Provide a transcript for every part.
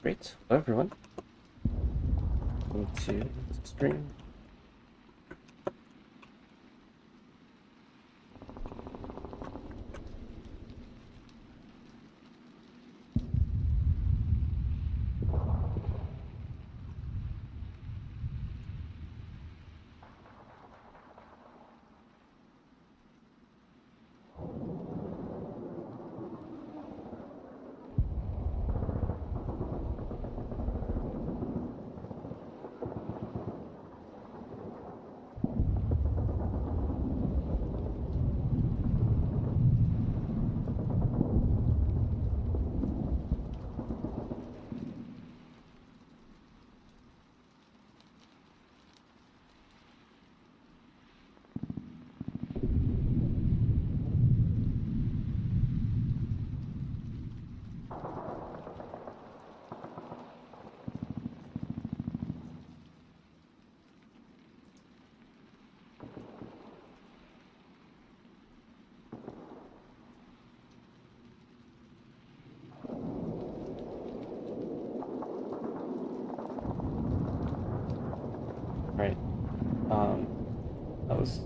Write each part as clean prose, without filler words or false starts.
Great. Hello, everyone. Welcome to the stream. Right. That was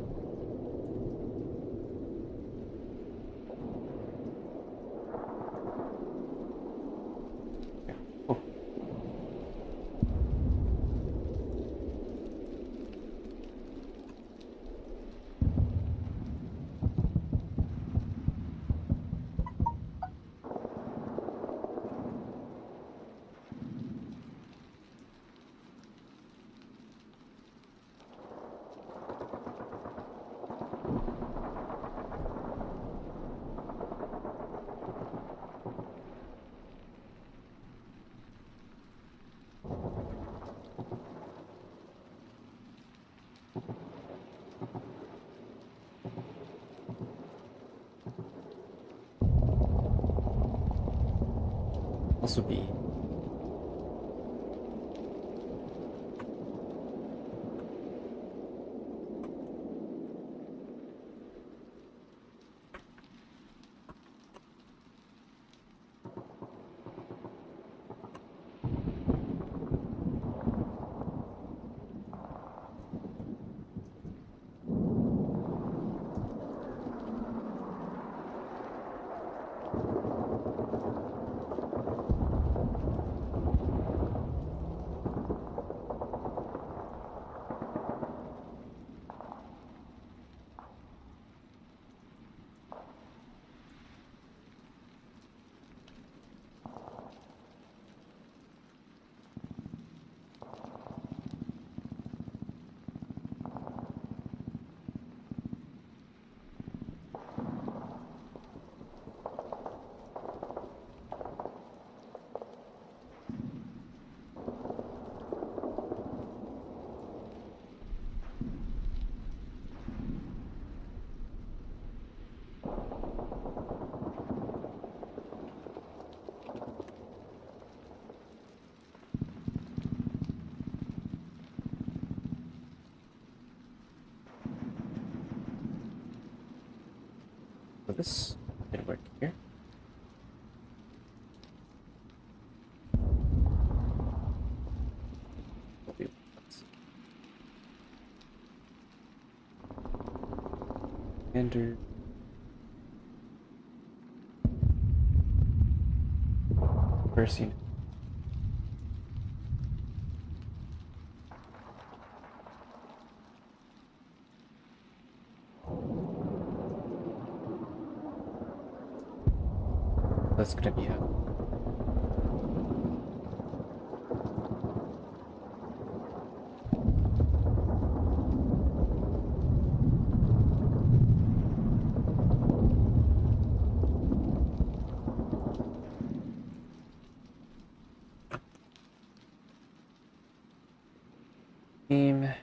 cool. Also be for this. Gonna work here. We'll do that. Standard. First unit. That's gonna be a team.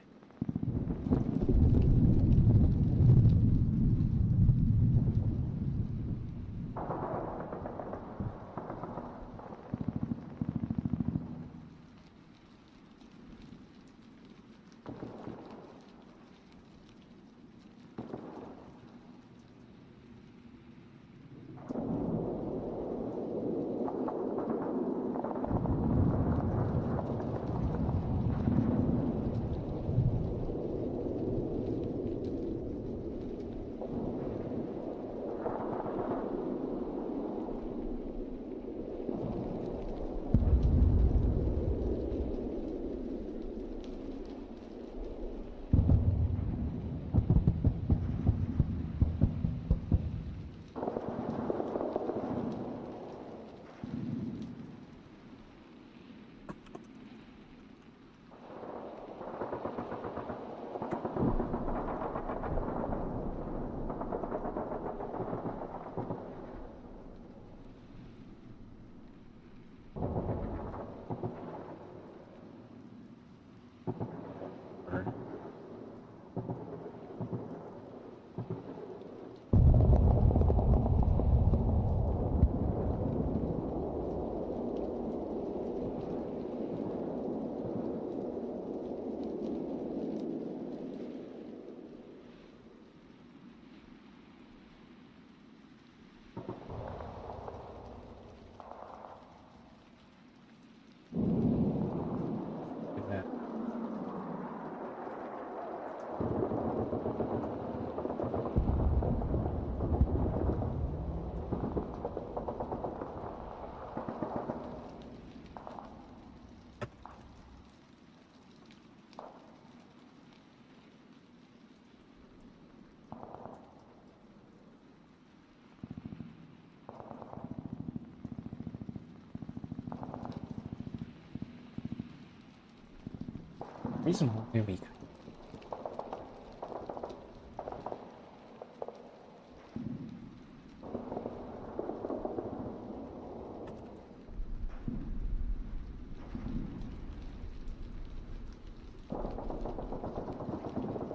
reason why we could.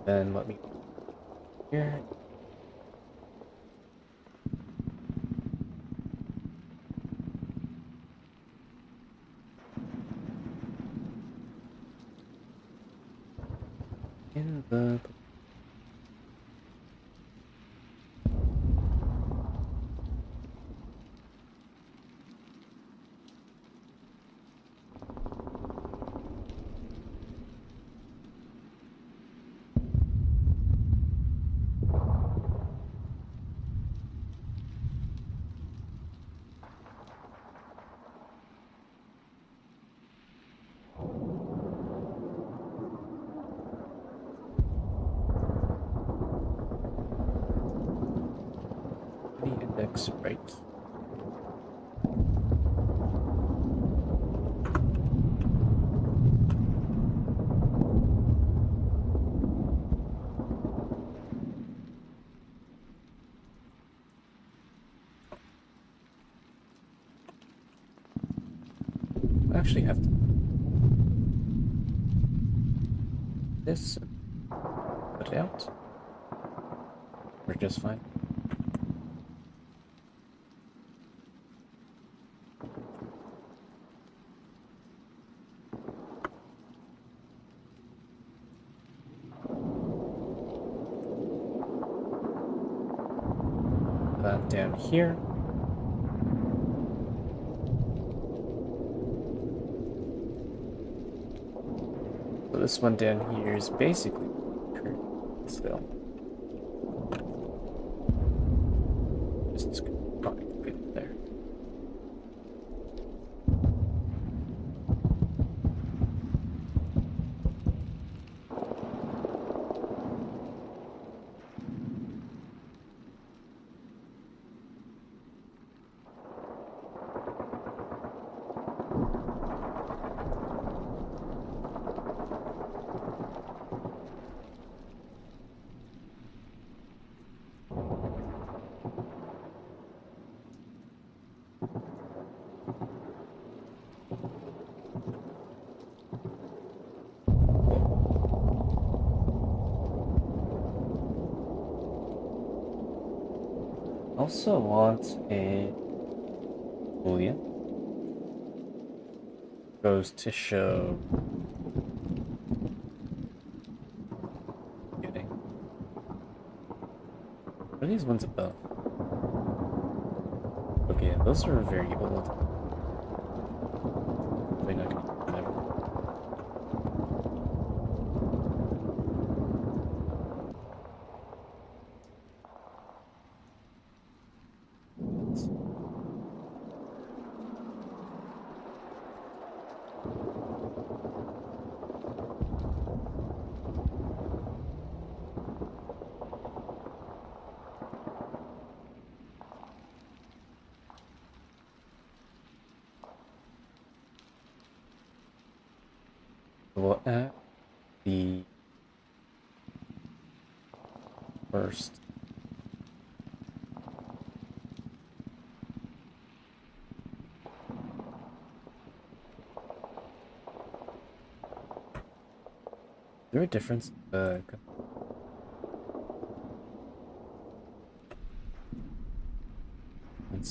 Then let me here. In the index right. I actually have to this put it out. We're just fine. Down here. So this one down here is basically current still. Just right there. Also want a boolean. Goes to show getting. What are these ones above? Okay, those are very old. Probably not gonna remember. We'll add the first. Is there a difference?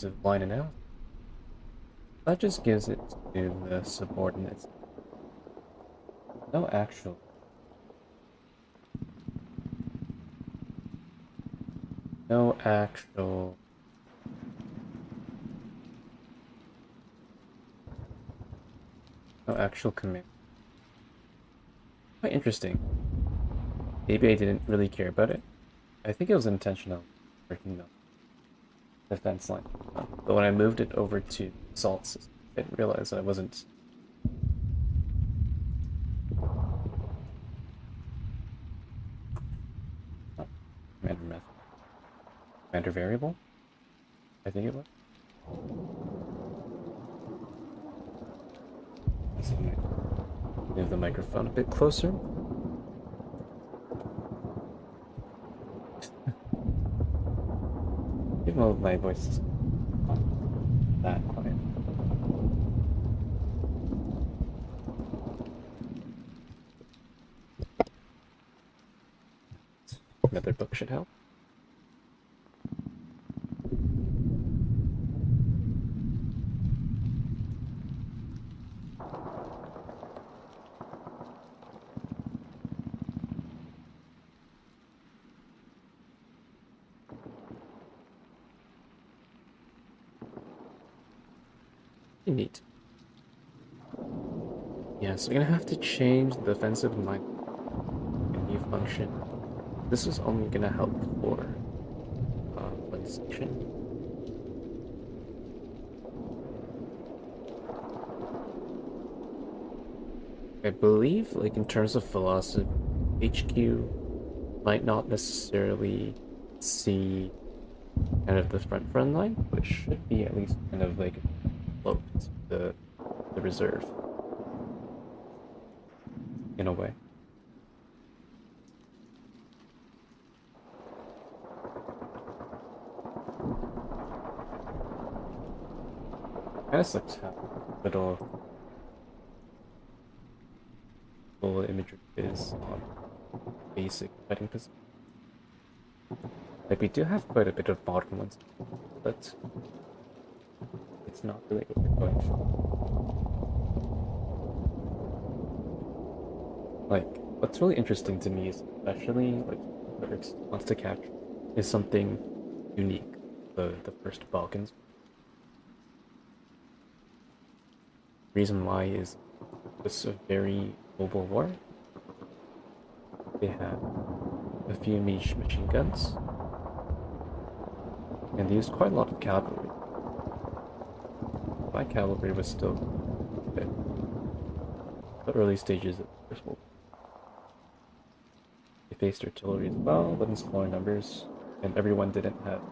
Of line analysis. That just gives it to the subordinates. No actual. No actual. No actual command. Quite interesting. Maybe I didn't really care about it. I think it was intentional breaking the defense line. But when I moved it over to salt system, I didn't realize that I wasn't. Oh, commander method. Commander variable? I think it was. Let's move the microphone a bit closer. know if my voice is that quiet. Another book should help. Neat. Yeah, so we're gonna have to change the defensive line a new function. This is only gonna help for one section. I believe, like in terms of philosophy, HQ might not necessarily see kind of the front line, but it should be at least kind of like close to the reserve in a way. Kind of sucks how little full imagery is on basic fighting position. Like we do have quite a bit of modern ones, but it's not really what we're going for. Like, what's really interesting to me is especially like what Rixas wants to capture is something unique. The first Balkans. Reason why is it's a very mobile war. They have a few niche machine guns, and they used quite a lot of cavalry. My cavalry was still in the early stages of the First World War. They faced artillery as well, but in smaller numbers, and everyone didn't have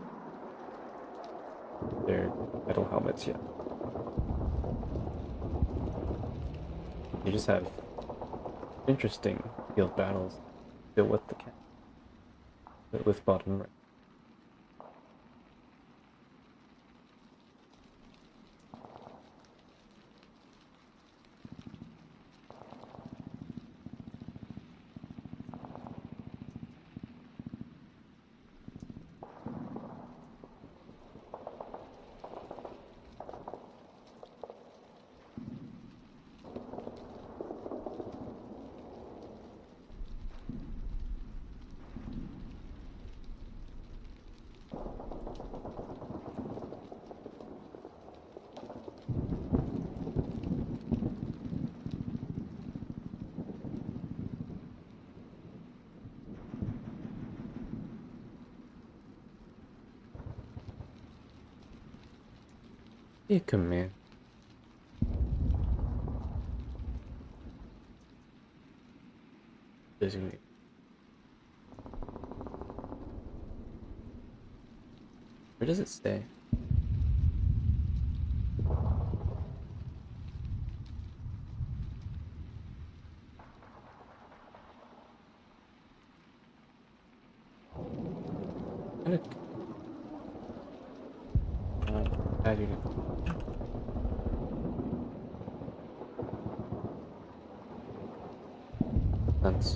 their metal helmets yet. They just have interesting field battles built with the camp, built with bottom right. Be a command. Designate. Where does it stay? Kind of add unit. Sense.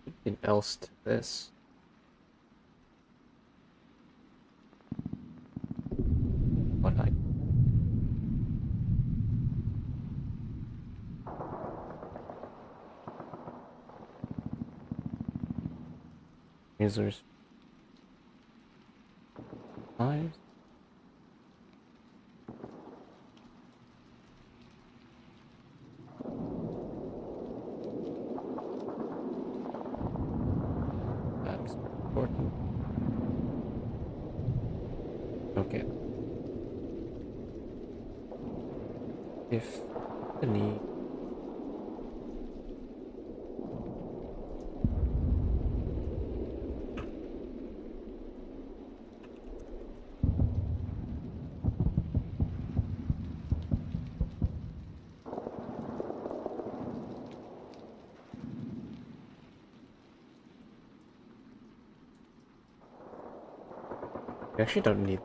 Something else to this. What I users lives. That's important. Okay. If the need We actually don't need.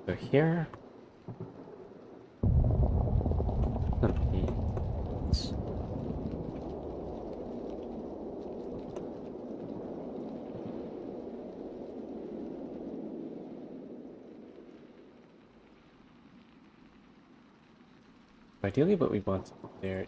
So here. Ideally, what we want there.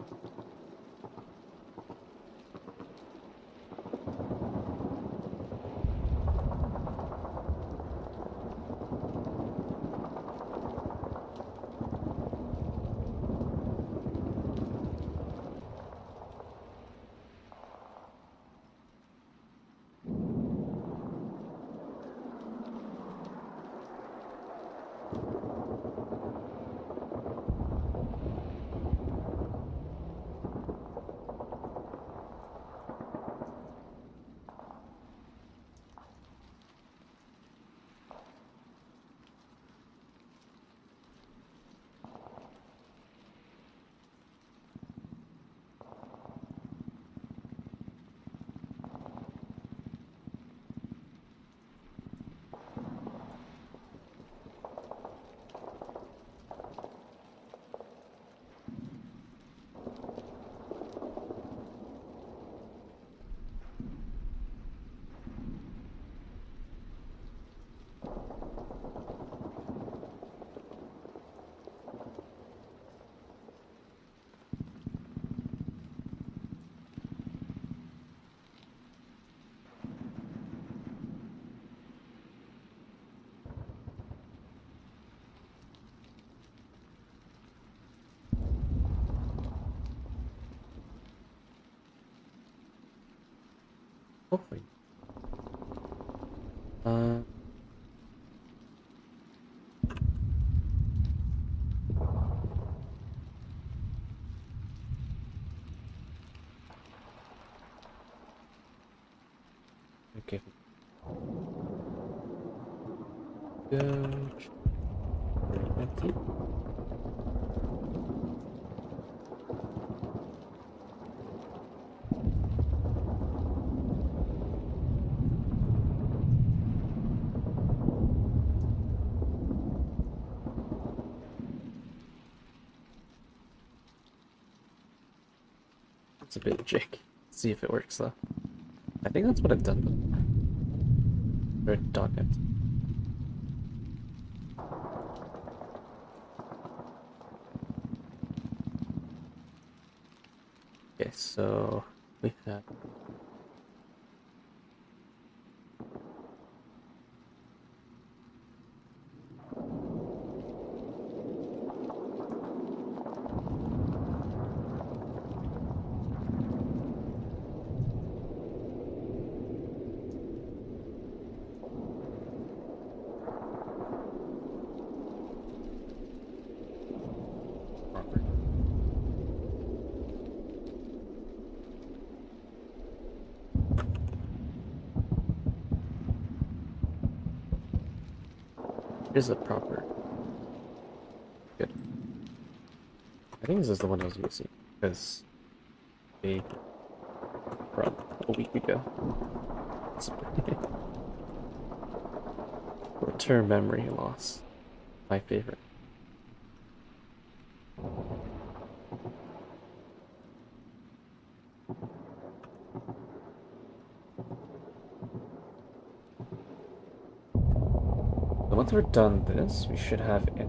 Hopefully. Okay. Go. Empty. It's a bit janky. See if it works though. I think that's what I've done before. Or dog empty. Okay, so we have. Here's a proper. Good. I think this is the one I was using because they from a week ago. Short-term memory loss. My favorite. So once we're done this, we should have it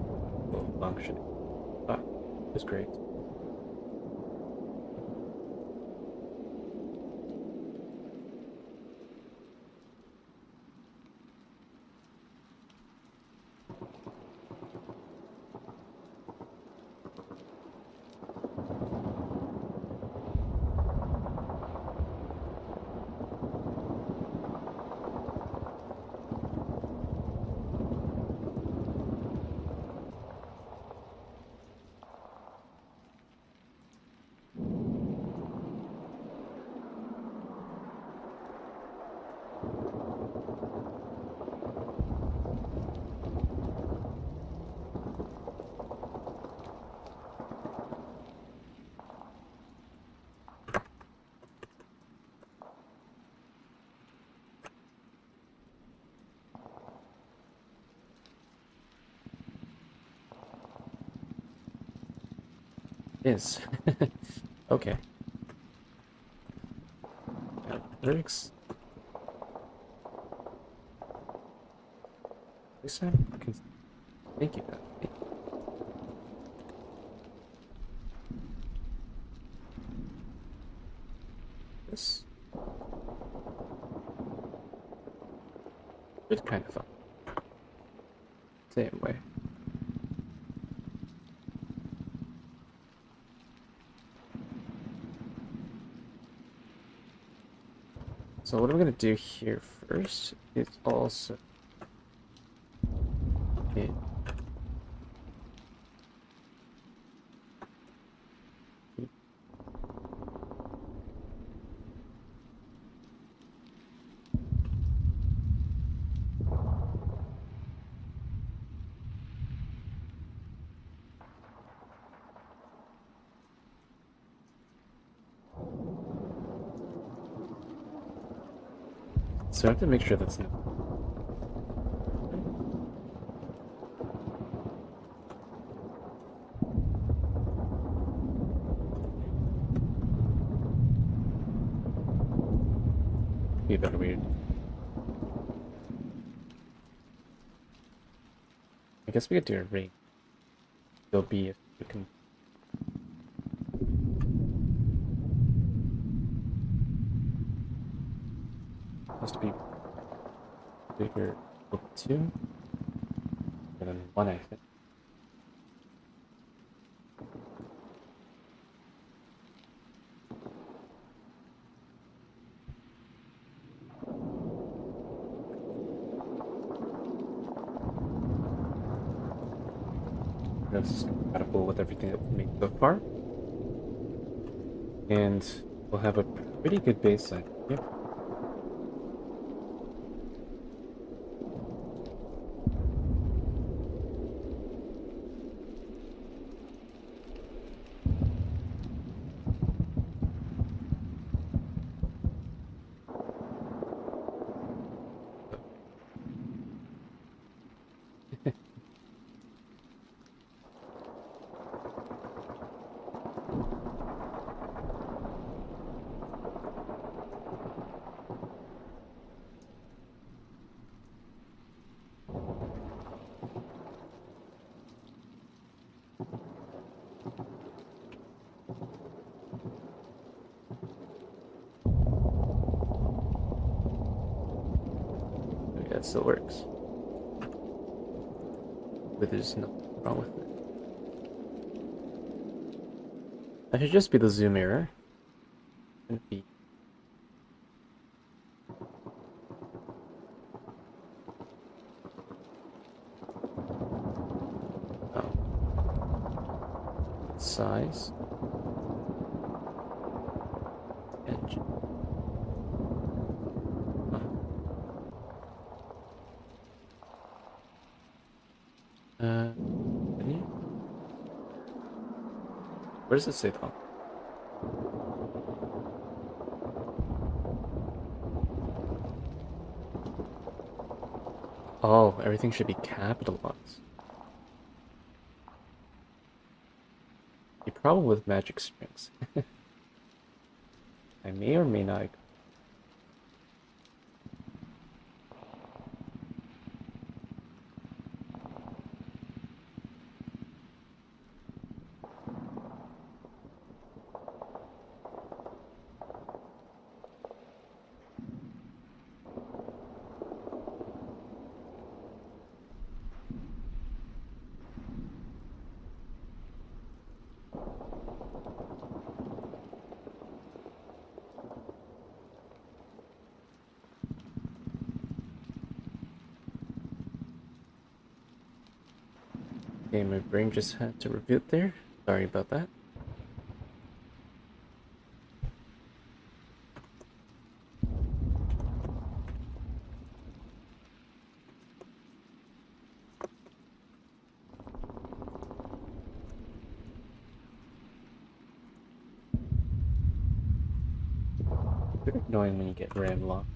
functioning. Ah, it's great. Is. Okay. Lyrics. This time? Thank you, Pat. This is kind of fun. Same way. So what I'm gonna do here first is also okay. So I have to make sure that's not. Be a better way to do. I guess we could do a ring. It'll be if we can. Supposed to be bigger. 2 and then 1, I think. That's compatible with everything that we've made so far. And we'll have a pretty good baseline. Yeah. Okay, that still works. But there's nothing wrong with it. That should just be the zoom error. Shouldn't be. Oh. Size. Edge. Huh. Can you? Where does it say though? Oh, everything should be capitalized. The problem with magic strings. I may or may not. Okay, my brain just had to reboot there. Sorry about that. Very annoying when you get RAM locked.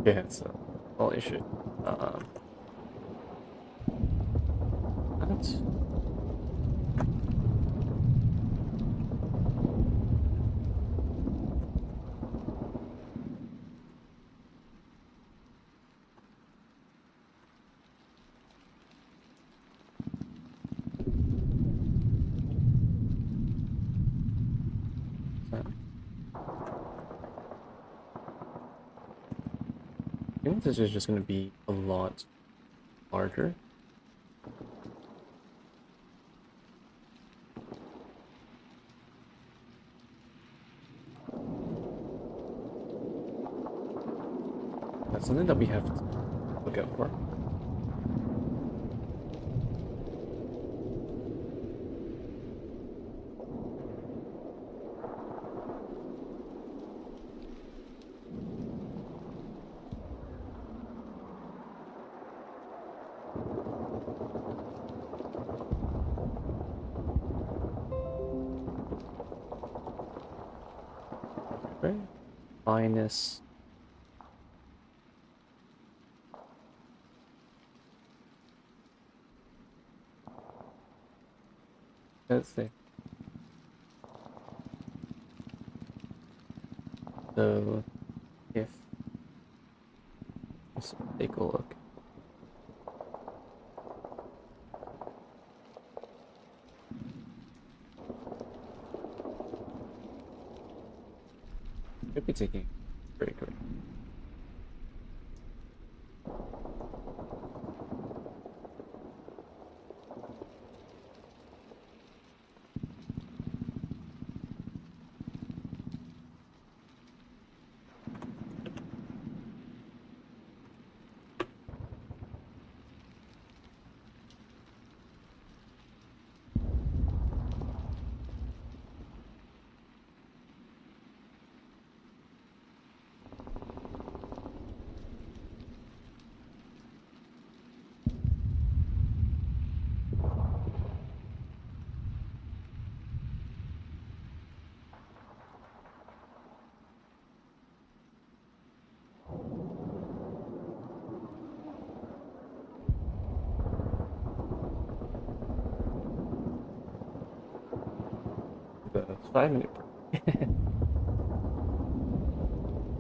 Yeah, it's a all issue. What? I think this is just going to be a lot larger. That's something that we have to look out for. Right? Minus. Let's see. So if let's take a look. Could be taking a break. Right? The 5 minute break.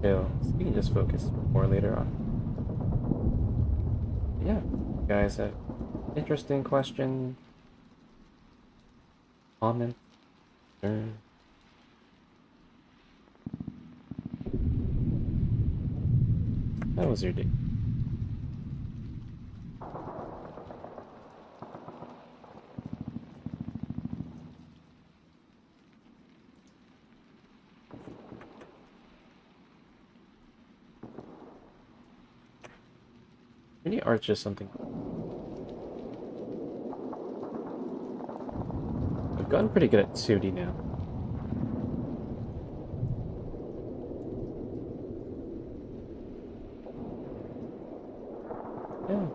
Yeah, so we can just focus more later on. Yeah, guys have interesting question, comment, concern. How was your day? Really, art's just something. I've gotten pretty good at 2D now. Yeah.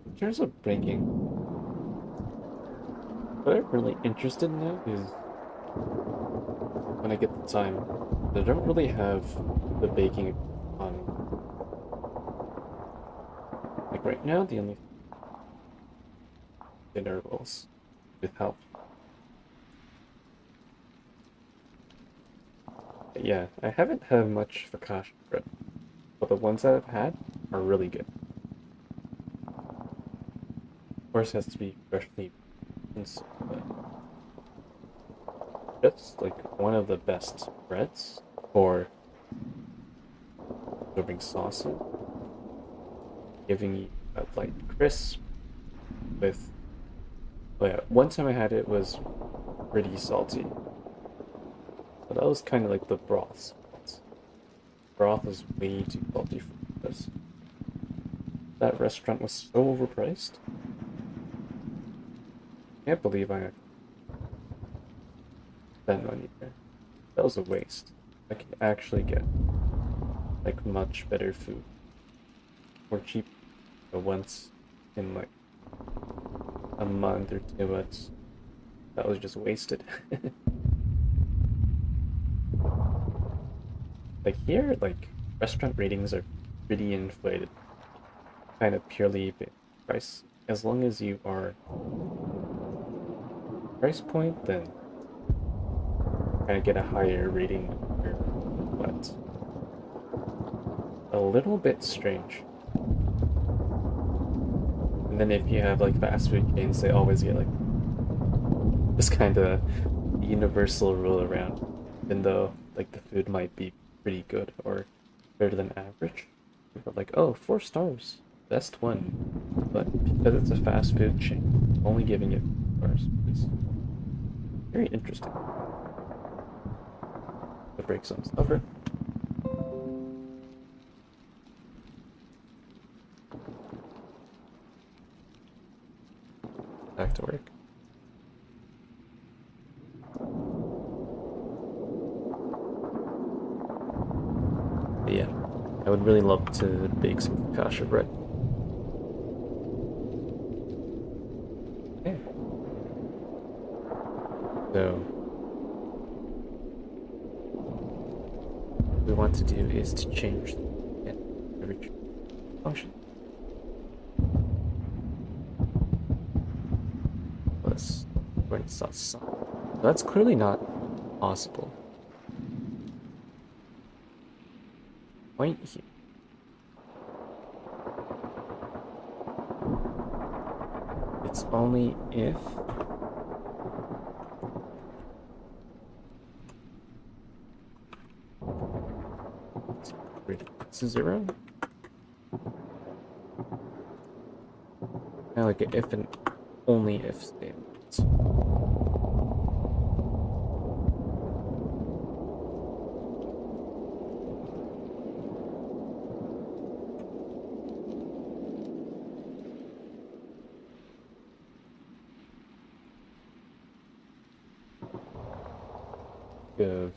In terms of breaking, what I'm really interested in now is when I get the time. I don't really have the baking on. Like right now, the only dinner rolls with help. Yeah, I haven't had much focaccia bread, but the ones that I've had are really good. Of course, it has to be freshly rinsed, but that's like one of the best breads for serving sauces, giving you a light crisp with. Oh yeah, one time I had it was pretty salty, but that was kind of like the broth's fault. Broth is way too salty for this. That restaurant was so overpriced. Can't believe I spent money there. That was a waste. I could actually get like much better food more cheap once in like a month or two, but that was just wasted. Like here, like restaurant ratings are pretty inflated, kind of purely based on price. As long as you are price point, then kind of get a higher rating here, but a little bit strange. And then if you have like fast food chains, they always get like this kind of universal rule around, even though like the food might be pretty good or better than average. People are like, oh, 4 stars, best one. But because it's a fast food chain, only giving it 4 stars is very interesting. To break some stuff. Back to work. But yeah, I would really love to bake some focaccia bread. Yeah. So what we want to do is to change the average function. Plus, when it's not sun. That's clearly not possible. Point here. It's only if it's 0. Kind of like an if and only if statement. Goes.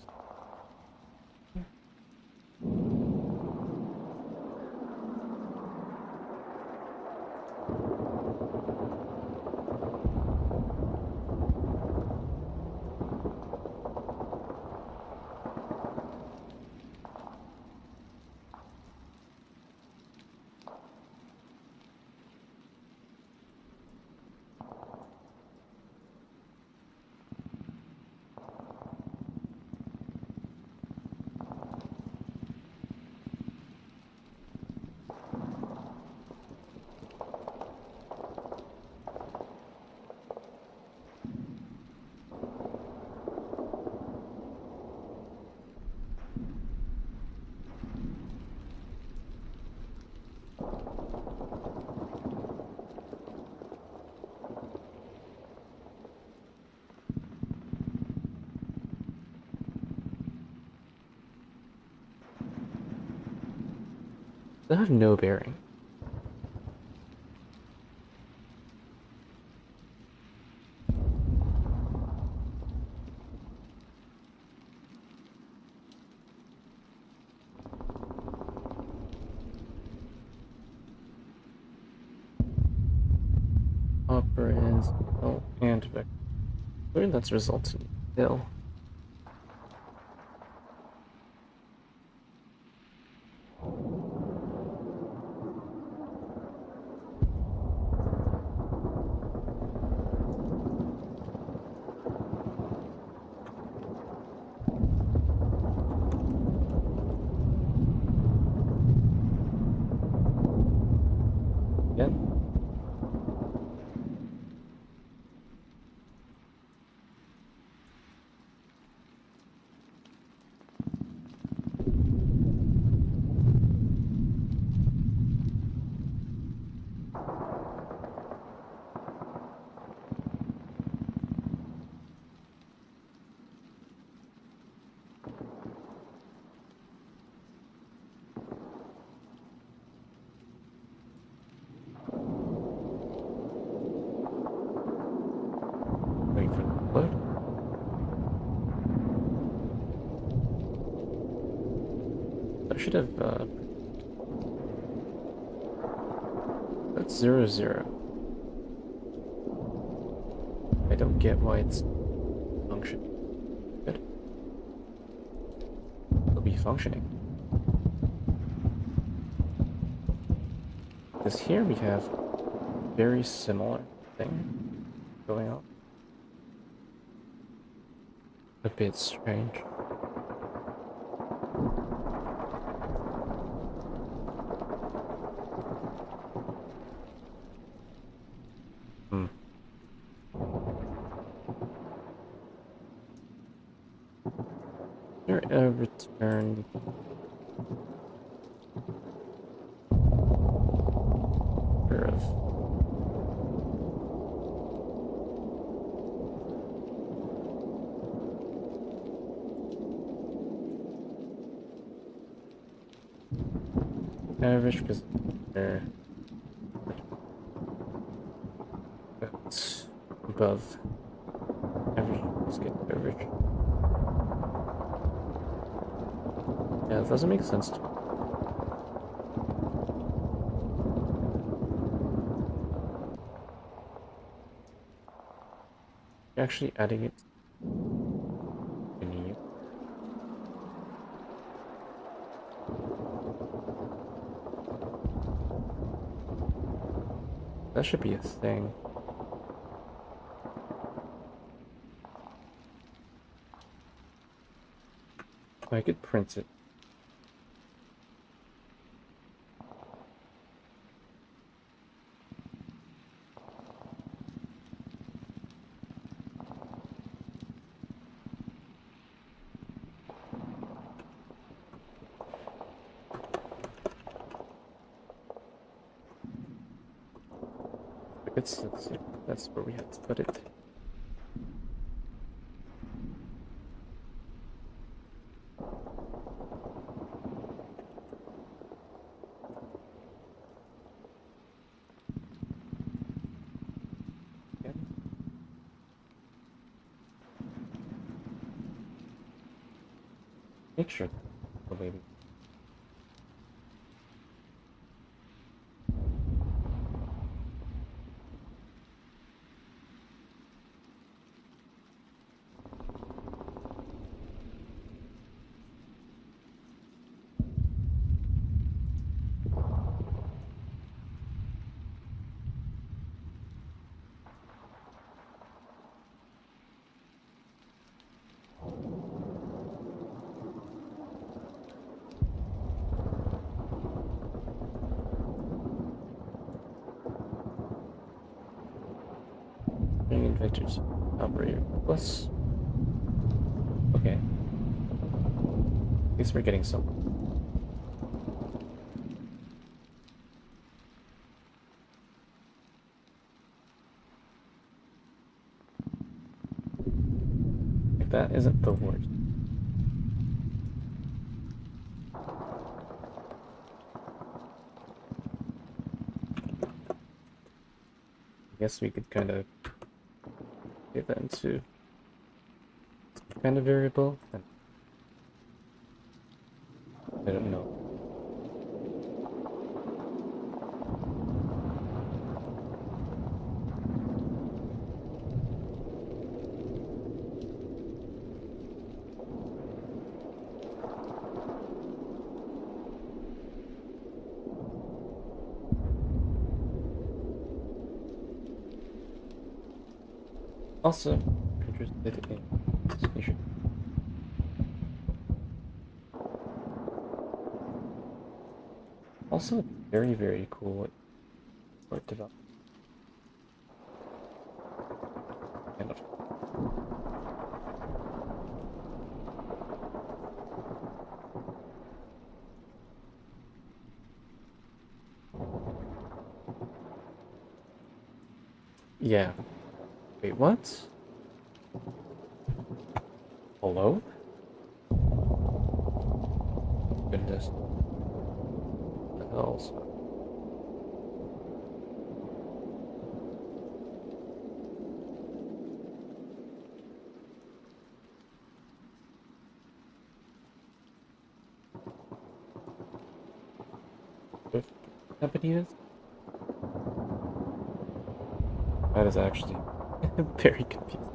They have no bearing. Operands, null, and vector. That's resulting in nil. should have, that's 0, 0. I don't get why it's functioning. Good. It'll be functioning. Because here we have a very similar thing going on. A bit strange. There a return? Of average because they're above average. Let's get average. Yeah, it doesn't make sense to me. You're actually adding it to new. That should be a thing. I could print it. Let's see. That's where we have to put it. Make sure the baby. Bring in vectors operator plus. Okay. At least we're getting some. Like that isn't the worst. I guess we could kind of get that into kind of variable. I don't know. Also interested in station. Also very, very cool for development. Kind of. Yeah. Wait, what? Hello? Goodness. What the hell's company is? That is actually very confusing.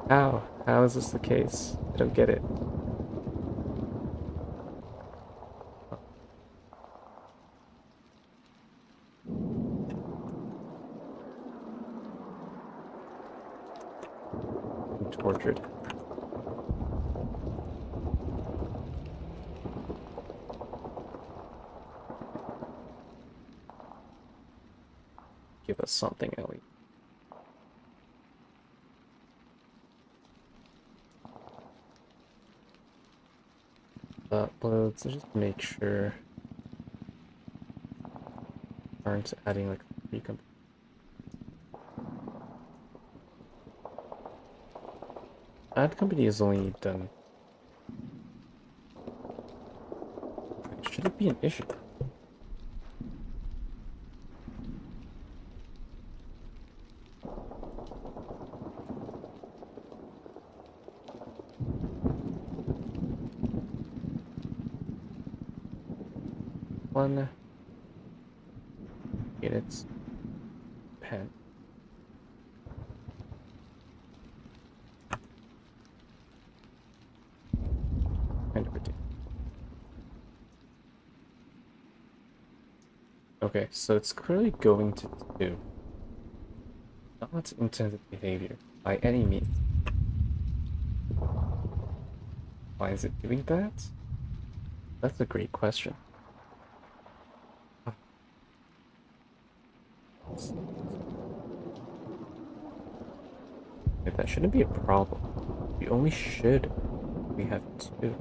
How? How is this the case? I don't get it. I'm tortured. Give us something, Ellie. Uploads, just make sure aren't adding like three companies. Add company is only done. Should it be an issue? One units pen. Kind of ridiculous. Okay, so it's clearly going to do not intended behavior by any means. Why is it doing that? That's a great question. That shouldn't be a problem. We only should. We have two.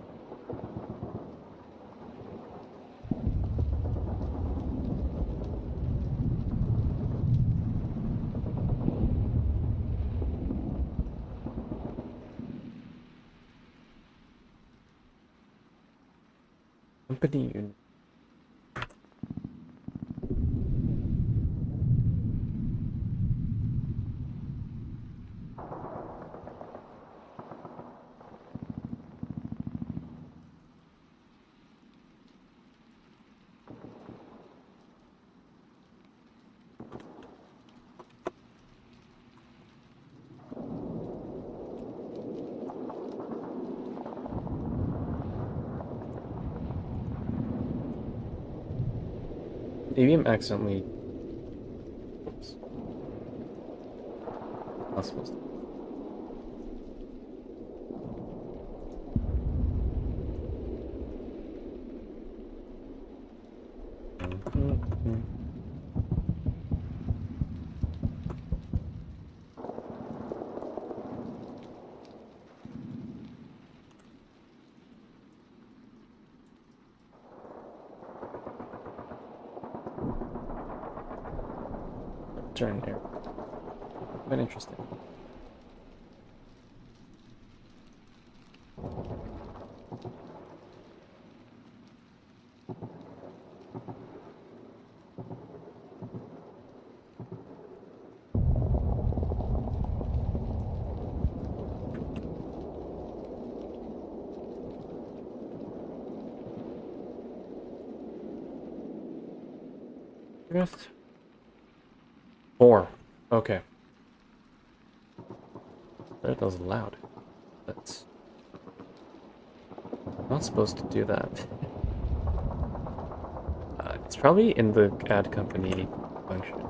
Company unit. Maybe I'm accidentally. Oops. Not supposed to. Turn there. Quite interesting. Drift. 4. Okay. That was loud. But not supposed to do that. It's probably in the add company function.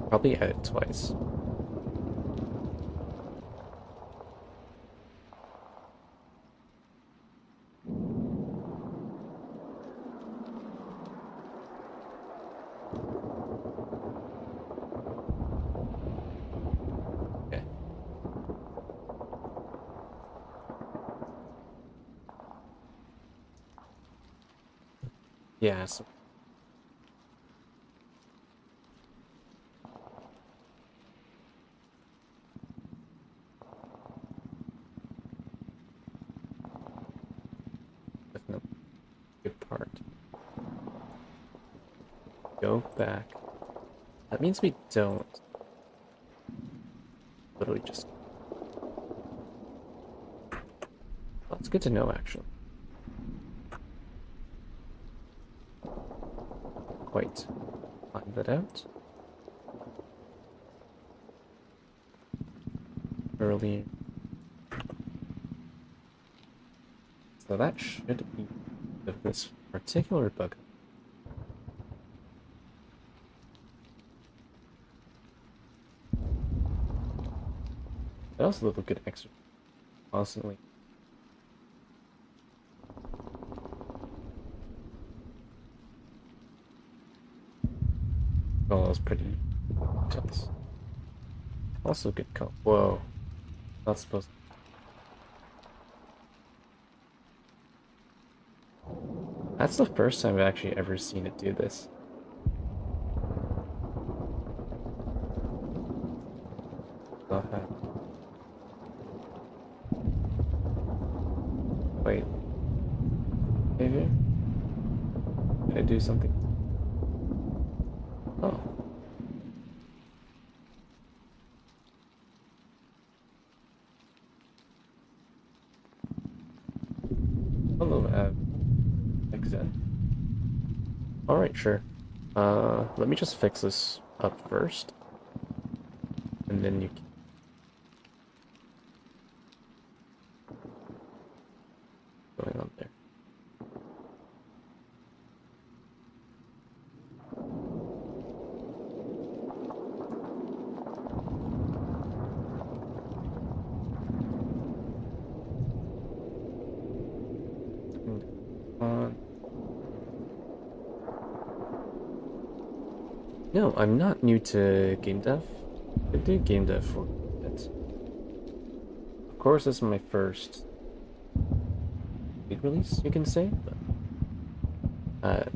Probably add it twice. Okay. Yeah, so definitely a good part. Go back. That means we don't literally just. Well, it's good to know, actually. quite find that out early. So that should be of this particular bug. But also a little good exercise constantly. Oh, that was pretty intense. Also good call. Whoa. Not supposed to. That's the first time I've actually ever seen it do this. Uh, Wait. Maybe? Did I do something? Oh. Hello, Zen. Alright, sure. Let me just fix this up first. And then you can... going on there. On. No, I'm not new to game dev. I did game dev for a bit. Of course, this is my first big release, you can say, but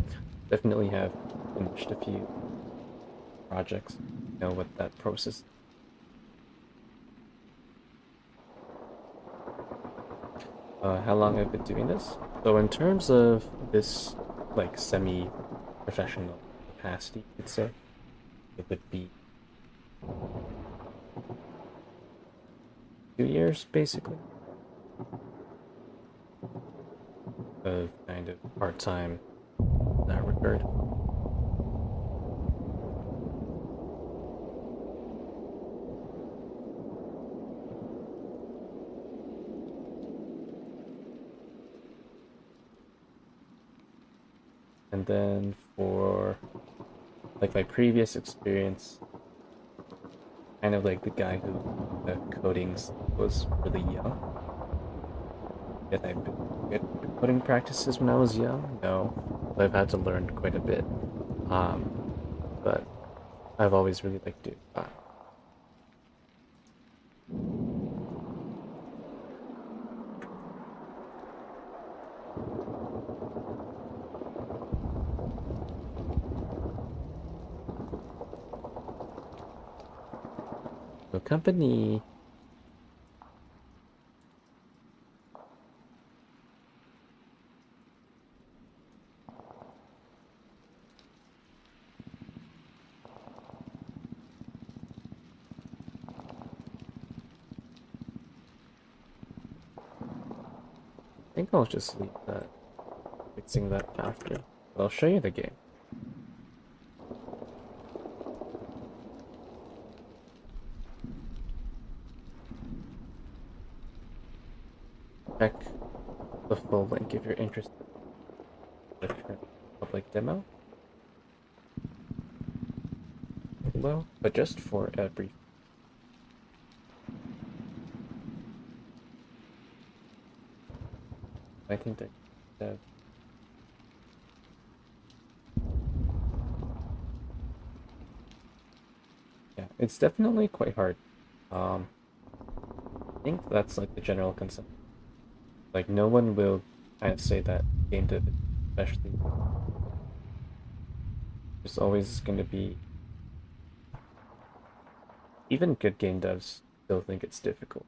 definitely have finished a few projects. You know what that process. How long I've been doing this? So in terms of this, like, semi-professional capacity, you could say, it would be 2 years, basically, of kind of part-time in that regard. And then for like my previous experience, kind of like the guy who the codings was really young. Did I get coding practices when I was young? No, I've had to learn quite a bit. But I've always really liked to. The company. I think I'll just leave that, fixing that after. But I'll show you the game. Check the full link if you're interested in the current public demo below, but just for a brief. I think that yeah, it's definitely quite hard. I think that's like the general consensus. Like no one will kind of say that game dev, especially, there's always going to be, even good game devs still think it's difficult.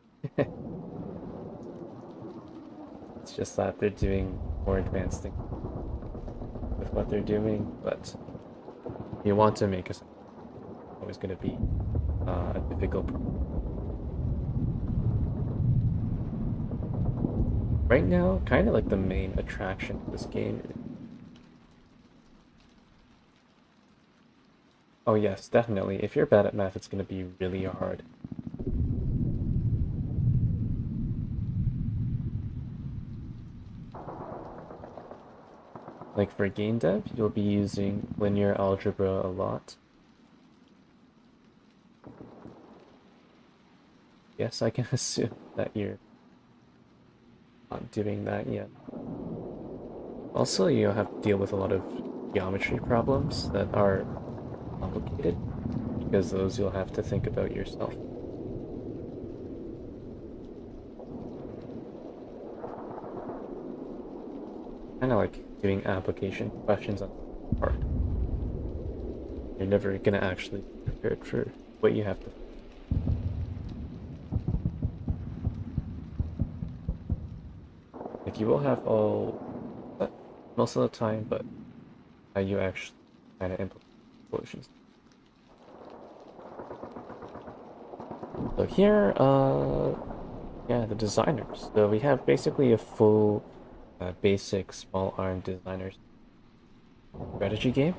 It's just that they're doing more advanced things with what they're doing, but you want to make it's always going to be a difficult problem. Right now, kind of like the main attraction of this game Oh yes, definitely. If you're bad at math, it's going to be really hard. Like for game dev, you'll be using linear algebra a lot. Yes, I can assume that you're not doing that yet. Also, you'll have to deal with a lot of geometry problems that are complicated, because those you'll have to think about yourself. Kind of like doing application questions on hard. You're never gonna actually be prepared for what you have to. Like you will have all that most of the time, but how you actually kind of implement solutions. So here, yeah, the designers. So we have basically a full, basic small arm designers strategy game.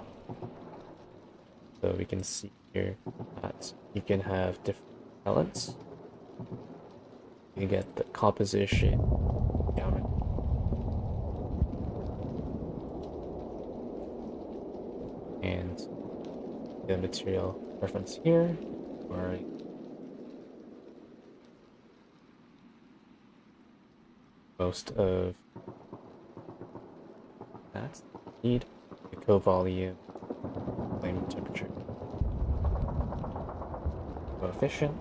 So we can see here that you can have different talents. You get the composition, geometry, and the material reference here, or most of that need the co-volume, flame temperature, coefficient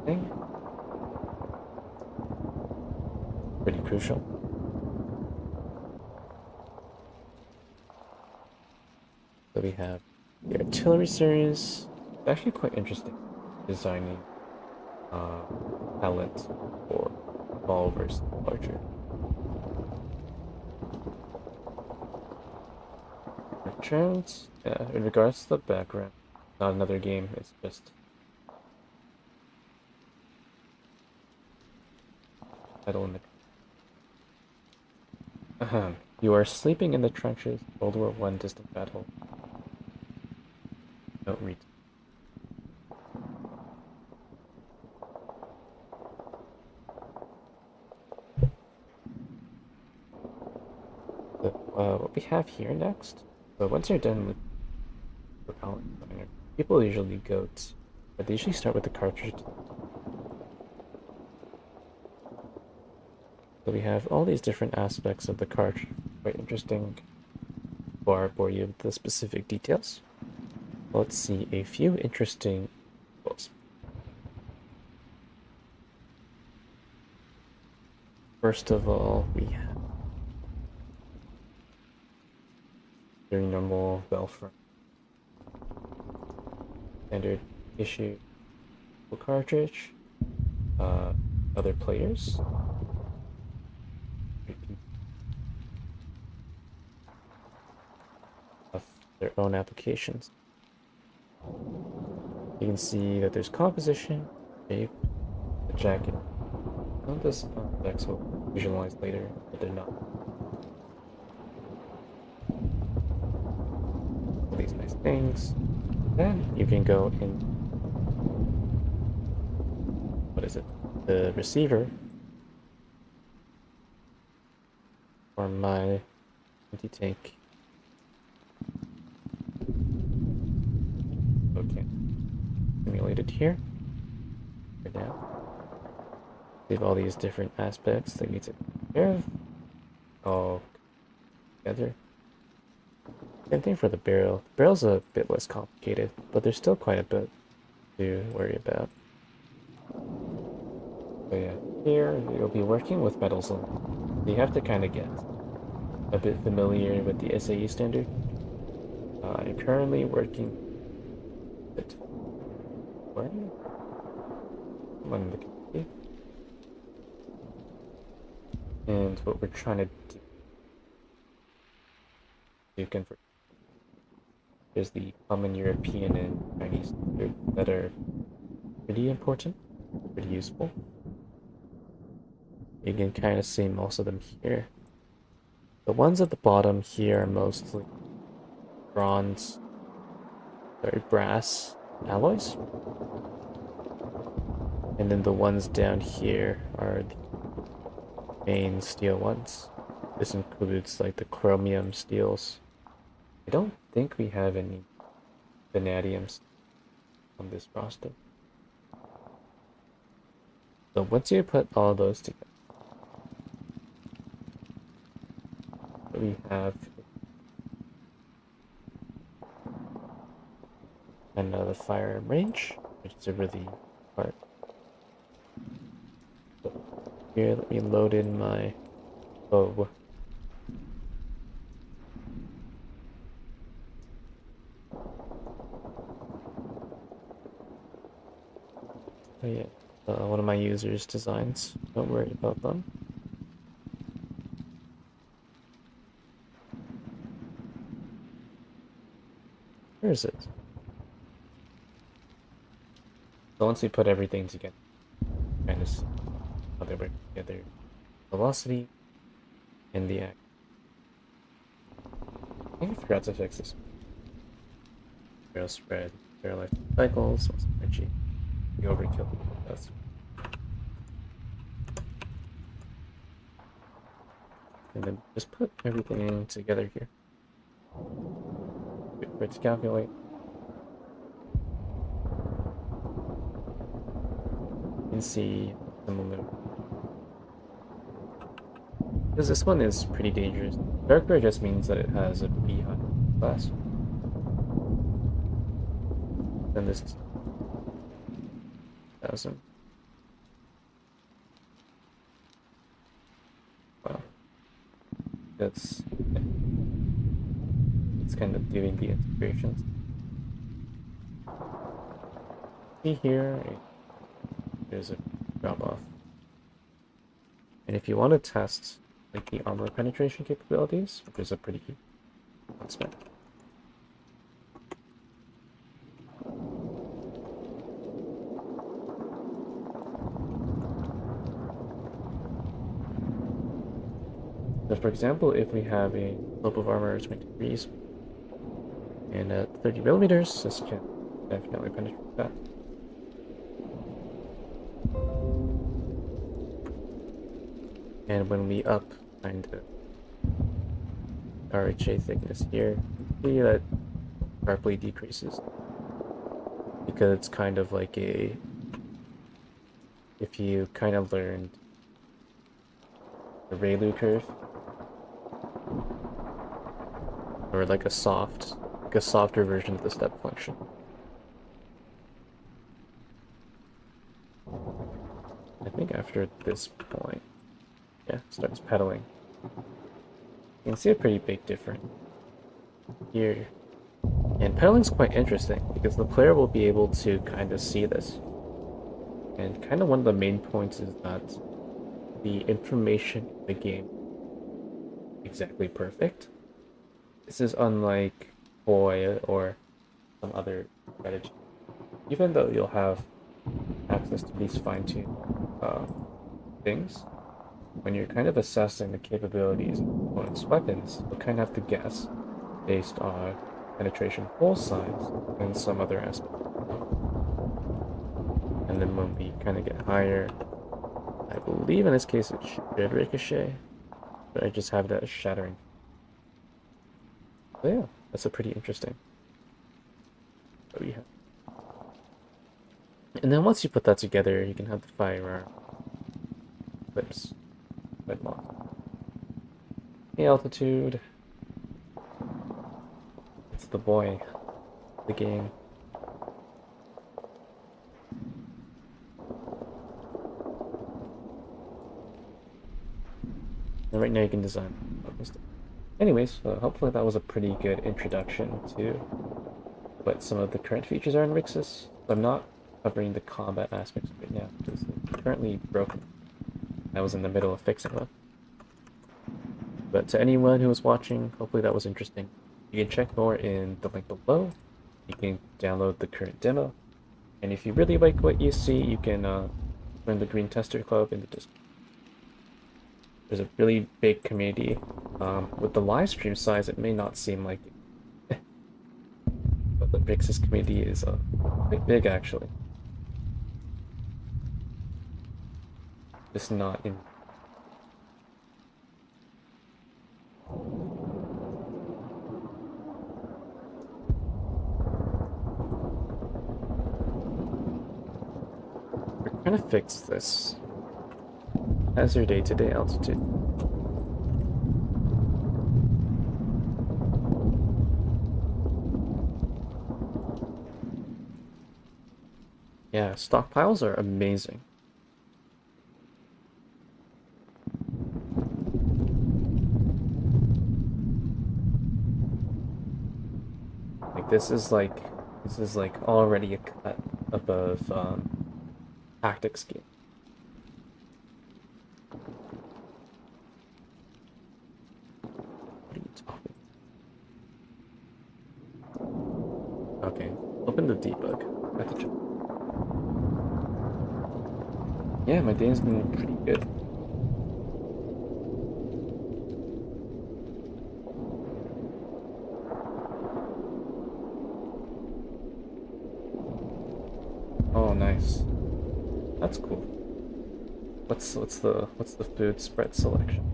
thing, pretty crucial. So we have the artillery series. It's actually quite interesting designing uh, talent for small versus larger. Returns, in regards to the background, not another game, it's just title in the. You are sleeping in the trenches, World War One distant battle. Don't read. So, what we have here next. So once you're done with propellant, people usually go to, but they usually start with the cartridge. So we have all these different aspects of the cartridge. Quite interesting. Before I bore you with the specific details, let's see a few interesting tools. First of all, we have your normal Belfront standard issue cartridge. Uh, Other players have their own applications. You can see that there's composition, shape, the jacket. Some of this decks will visualize later, but they're not. All these nice things. Then you can go in. What is it? The receiver for my anti-tank. Okay, simulated here. Right now, we have all these different aspects that need to be care of, all together. Same thing for the barrel. The barrel's a bit less complicated, but there's still quite a bit to worry about. So yeah, here you'll be working with metals a lot. You have to kind of get a bit familiar with the SAE standard. I'm currently working with one in the community, and what we're trying to do to convert is the common European and Chinese standard that are pretty important, pretty useful. You can kind of see most of them here. The ones at the bottom here are mostly bronze sorry, brass alloys. And then the ones down here are the main steel ones. This includes like the chromium steels. I don't think we have any vanadiums on this roster. So once you put all those together, we have another firearm range, which is a really part. So here, let me load in my bow. Oh yeah, one of my users' designs. Don't worry about them. Where is it? So once we put everything together, kind of see how they work together. Velocity and the act. I think I forgot to fix this. Barrel spread, barrel life cycles, energy, the overkill. That's and then just put everything together here. Wait for it to calculate. You can see some of them. Because this one is pretty dangerous. Dark gray just means that it has a B high class. Then this is 1000. Wow. That's it's kind of doing the integrations. See here, there's a drop off. And if you want to test like the armor penetration capabilities, which is a pretty spec. So for example, if we have a slope of armor of 20 degrees and at 30 millimeters, this can definitely penetrate that. And when we up kind of RHA thickness here, see that sharply decreases because it's kind of like a, if you kind of learned the Rayleigh curve, or like a softer version of the step function. I think after this point, yeah, starts pedaling. You can see a pretty big difference here. And pedaling's quite interesting because the player will be able to kind of see this. And kind of one of the main points is that the information in the game is exactly perfect. This is unlike Boy or some other strategy. Even though you'll have access to these fine-tuned things, when you're kind of assessing the capabilities of opponent's weapons, you'll kind of have to guess based on penetration hole size and some other aspect. And then when we kind of get higher, I believe in this case it should ricochet, but I just have that as shattering. So yeah, that's a pretty interesting. What we have. And then once you put that together, you can have the firearm clips. The altitude. It's the boy. The game. And right now you can design. Anyways, hopefully that was a pretty good introduction to what some of the current features are in Rixas. I'm not covering the combat aspects right now because they're currently broken. I was in the middle of fixing them. But to anyone who was watching, hopefully that was interesting. You can check more in the link below. You can download the current demo. And if you really like what you see, you can join the Green Tester Club in the Discord. There's a really big community. With the live stream size, it may not seem like it. But the Rixas community is quite big actually. Just not in. We're trying to fix this. As your day-to-day altitude. Yeah, stockpiles are amazing. Like this is like already a cut above tactics game. What are you talking? Okay, open the debug. At the yeah, my day's been pretty good. Oh, nice. That's cool. What's the food spread selection?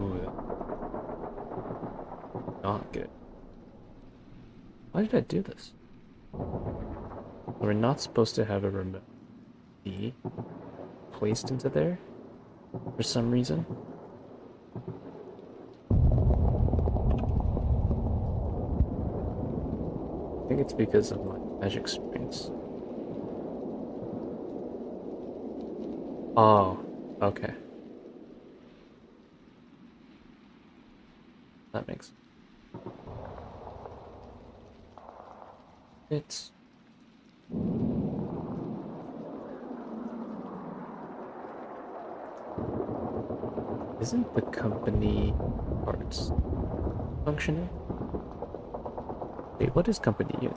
Ooh, that's not good. Why did I do this? We're not supposed to have a remote be placed into there for some reason. I think it's because of my magic springs. Oh, okay. That makes it's isn't the company parts functioning? Wait, what is company unit?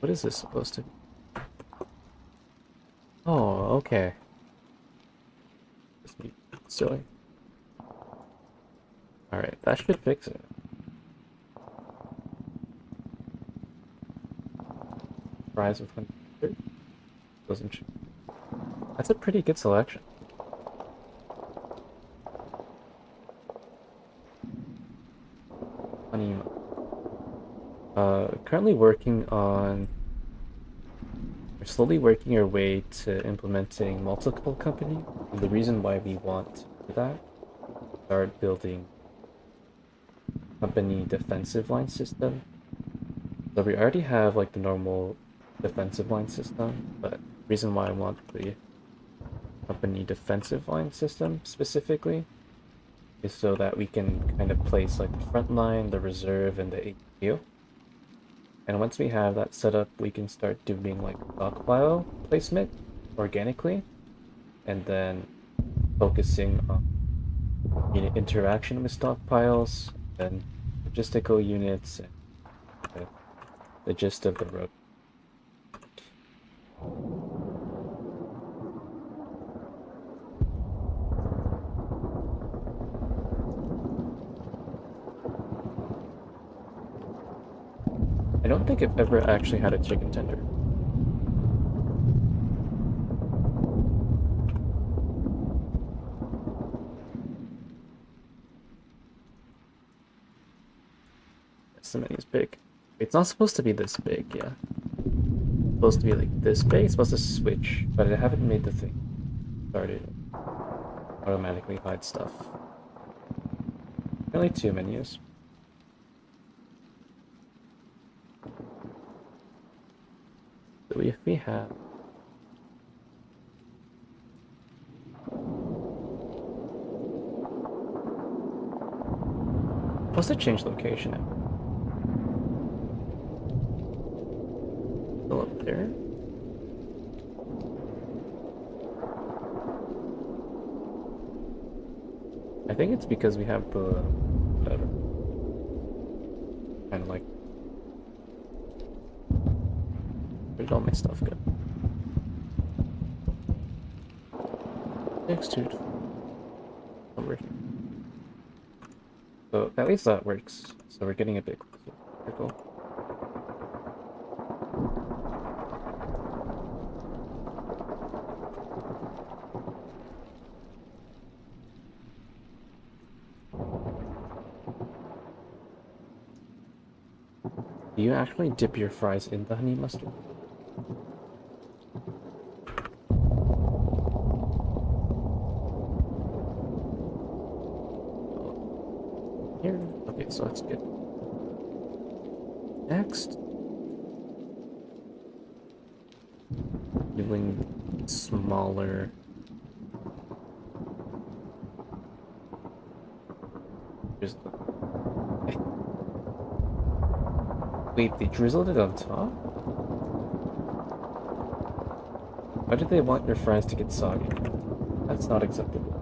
What is this supposed to be? Oh, okay. Just be silly. Alright, that should fix it. Fries with 100. Doesn't. That's a pretty good selection. Honey. Currently working on. We're slowly working our way to implementing multiple company. And the reason why we want to do that, start building company defensive line system. So we already have like the normal defensive line system, but the reason why I want the company defensive line system specifically is so that we can kind of place like the front line, the reserve, and the AQ. And once we have that set up, we can start doing like stockpile placement organically, and then focusing on unit interaction with stockpiles, and logistical units, and the gist of the road. I don't think I've ever actually had a chicken tender. This menu is big. It's not supposed to be this big, yeah. It's supposed to be like this big. It's supposed to switch, but I haven't made the thing started automatically hide stuff. Only 2 menus. So if we have supposed to change location now. Still up there. I think it's because we have the whatever. Kind of like Where did all my stuff go? Next to over here. So at least that works. So we're getting a bit closer to the circle. Do you actually dip your fries in the honey mustard? Here. Okay, so that's good. Next, doing smaller. There's the... Wait, they drizzled it on top? Why did they want your fries to get soggy? That's not acceptable.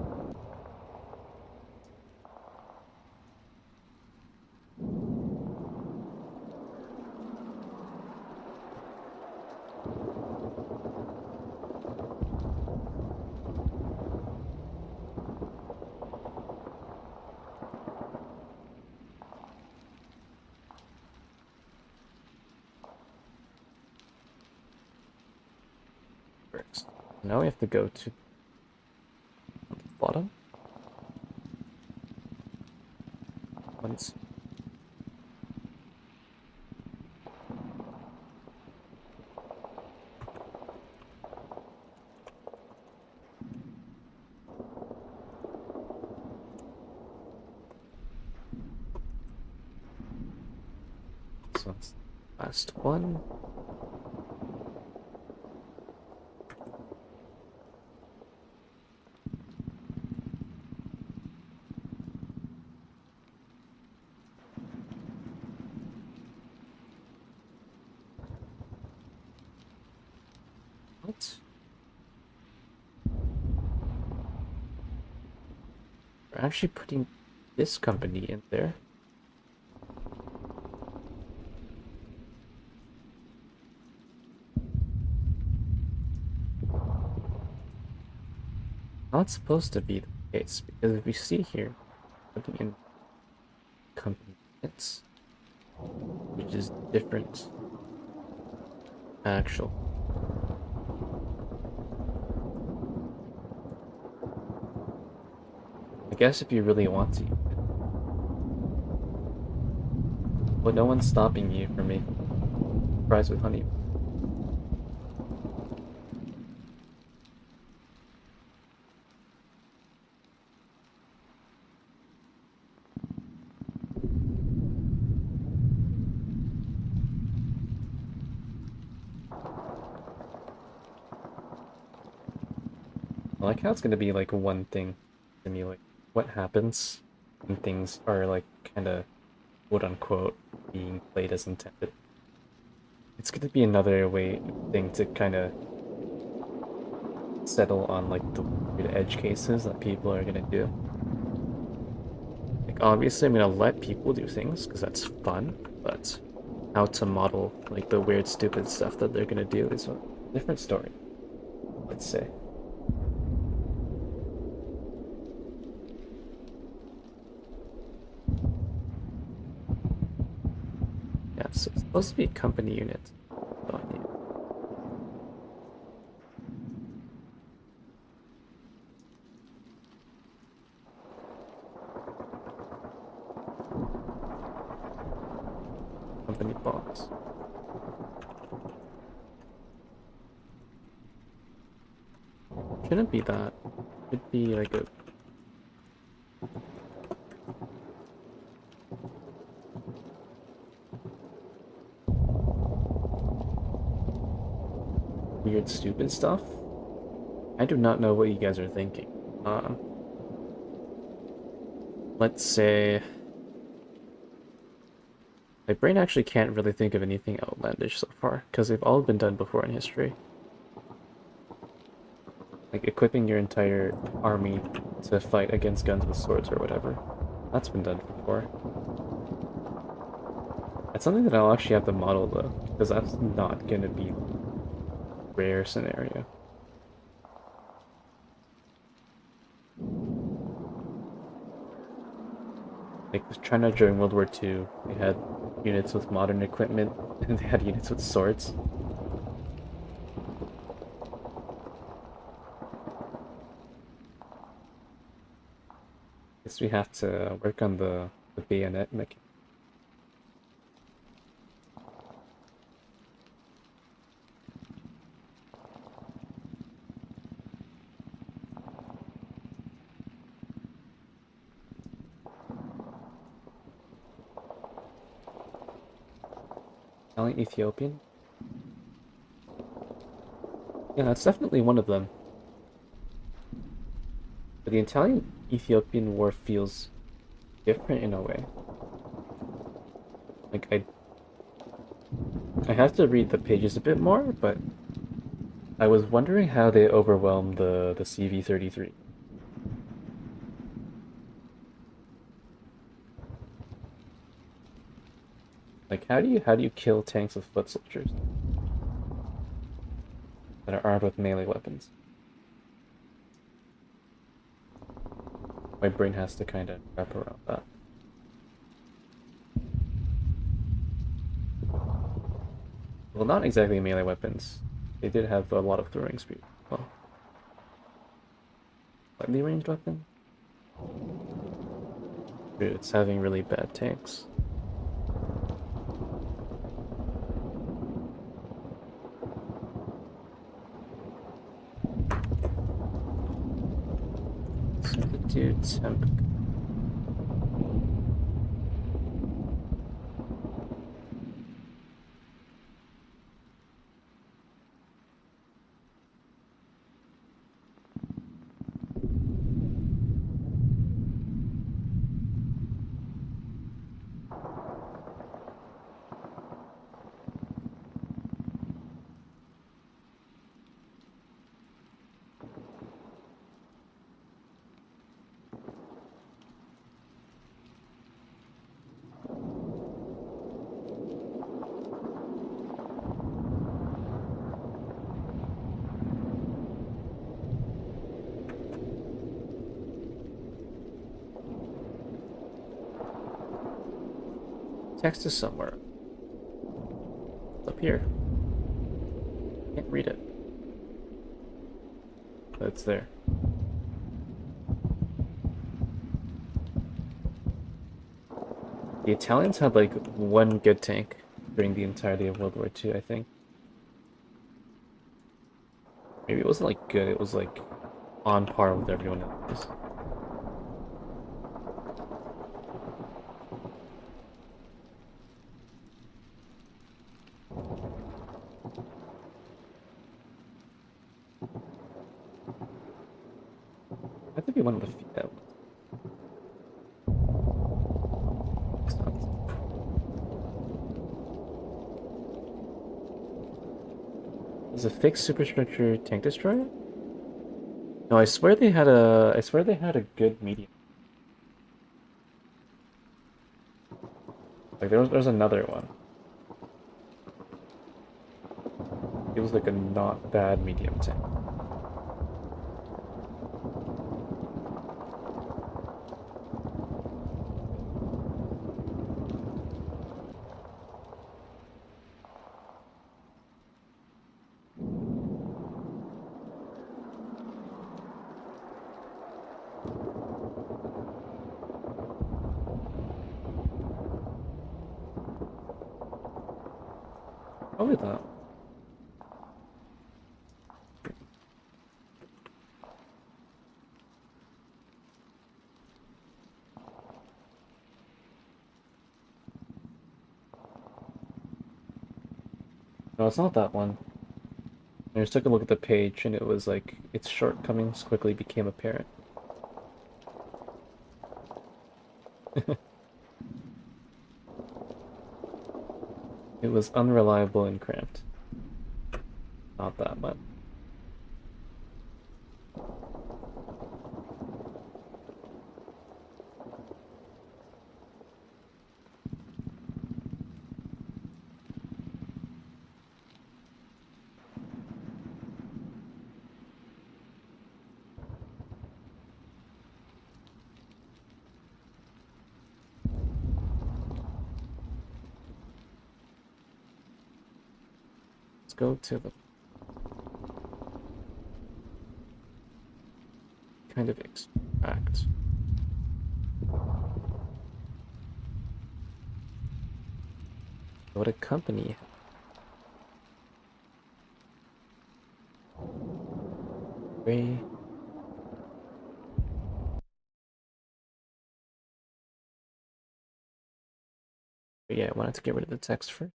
Works. Now we have to go to the bottom. Once. So that's the last one. What? We're actually putting this company in there. Not supposed to be the case, because if we see here, putting in company units, which is different actual. I guess if you really want to, but no one's stopping you from making fries with honey. I like how it's gonna be like one thing to me, like what happens when things are like kind of quote unquote being played as intended. It's gonna be another thing to kind of settle on like the weird edge cases that people are gonna do. Like obviously I'm gonna let people do things because that's fun, but how to model like the weird stupid stuff that they're gonna do is a different story, let's say. Yeah, so it's supposed to be a company unit. Oh, yeah. Company box. Shouldn't be that. Should be like a weird stupid stuff. I do not know what you guys are thinking. Let's say my brain actually can't really think of anything outlandish so far because they've all been done before in history. Like equipping your entire army to fight against guns with swords or whatever. That's been done before. It's something that I'll actually have to model though, because that's not gonna be rare scenario. Like China during World War II, they had units with modern equipment, and they had units with swords. Guess we have to work on the bayonet mechanic. Italian Ethiopian? Yeah, that's definitely one of them. But the Italian Ethiopian War feels different in a way. Like I have to read the pages a bit more, but I was wondering how they overwhelmed the CV-33. Like how do you kill tanks with foot soldiers that are armed with melee weapons? My brain has to kind of wrap around that. Well, not exactly melee weapons. They did have a lot of throwing speed. Well, slightly ranged weapon. Dude, it's having really bad tanks. So the dude temp. Text is somewhere up here. Can't read it, but it's there. The Italians had like one good tank during the entirety of World War II, I think. Maybe it wasn't like good, it was like on par with everyone else. I have to be one of the few that it's not. Is a fixed superstructure tank destroyer? No, I swear they had a good medium. Like there's another one. It was like a not bad medium tank. Probably that one. No, it's not that one. I just took a look at the page and it was like its shortcomings quickly became apparent. It was unreliable and cramped. Not that much. Let's go to the kind of extract. What a company. Gray. But yeah, I wanted to get rid of the text first.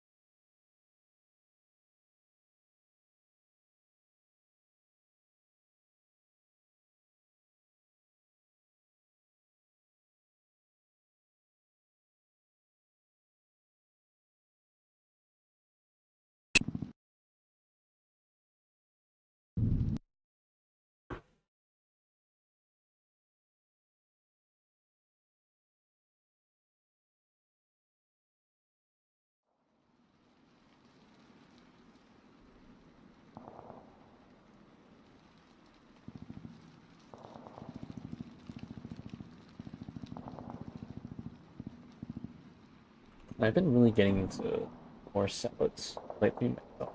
I've been really getting into more salads lately myself.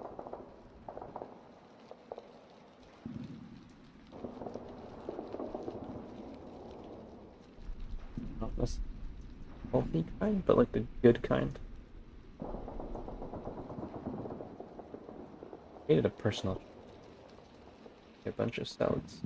Not this healthy kind, but like the good kind. I needed a personal a bunch of salads.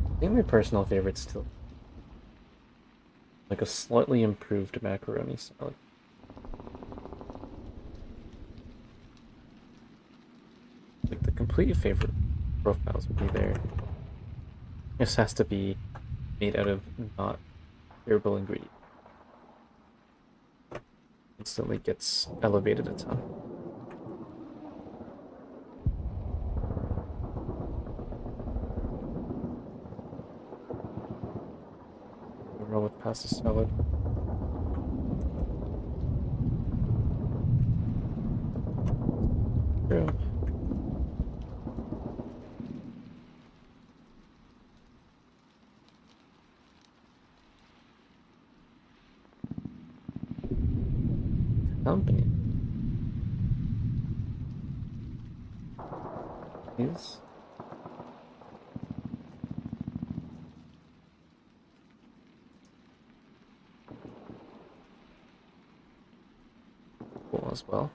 I think my personal favorite's still like a slightly improved macaroni salad. Like the complete favorite profiles would be there. This has to be made out of not herbal ingredients. Instantly gets elevated a ton. Roll with pasta salad. True. Company is cool as well.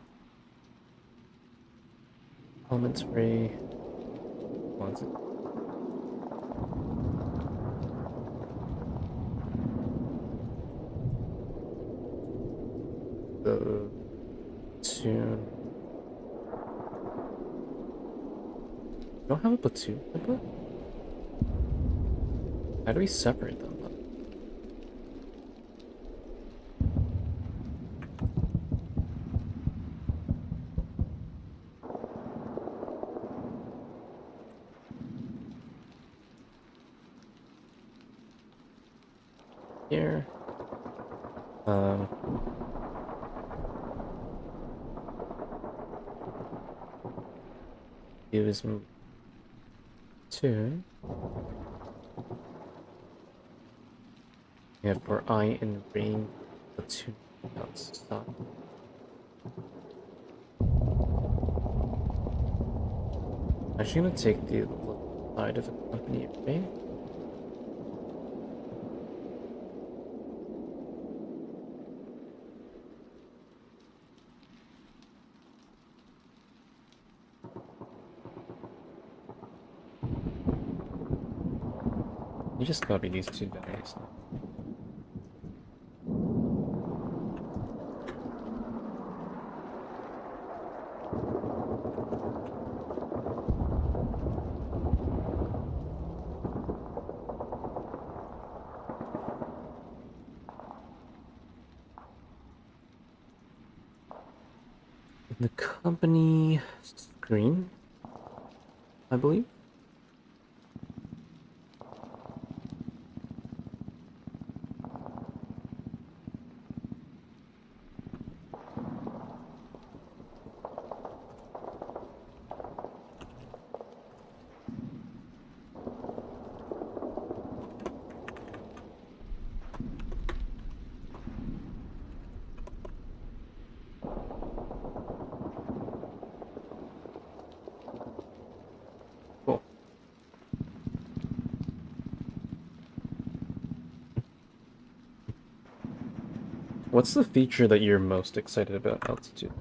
Elements free. Wants it. The platoon. You don't have a platoon template? How do we separate them? Here. Use platoon. Yeah, for I in rain platoon stop. I'm actually gonna take the side of the company array. You just copy these two values now. The company screen, I believe. What's the feature that you're most excited about altitude?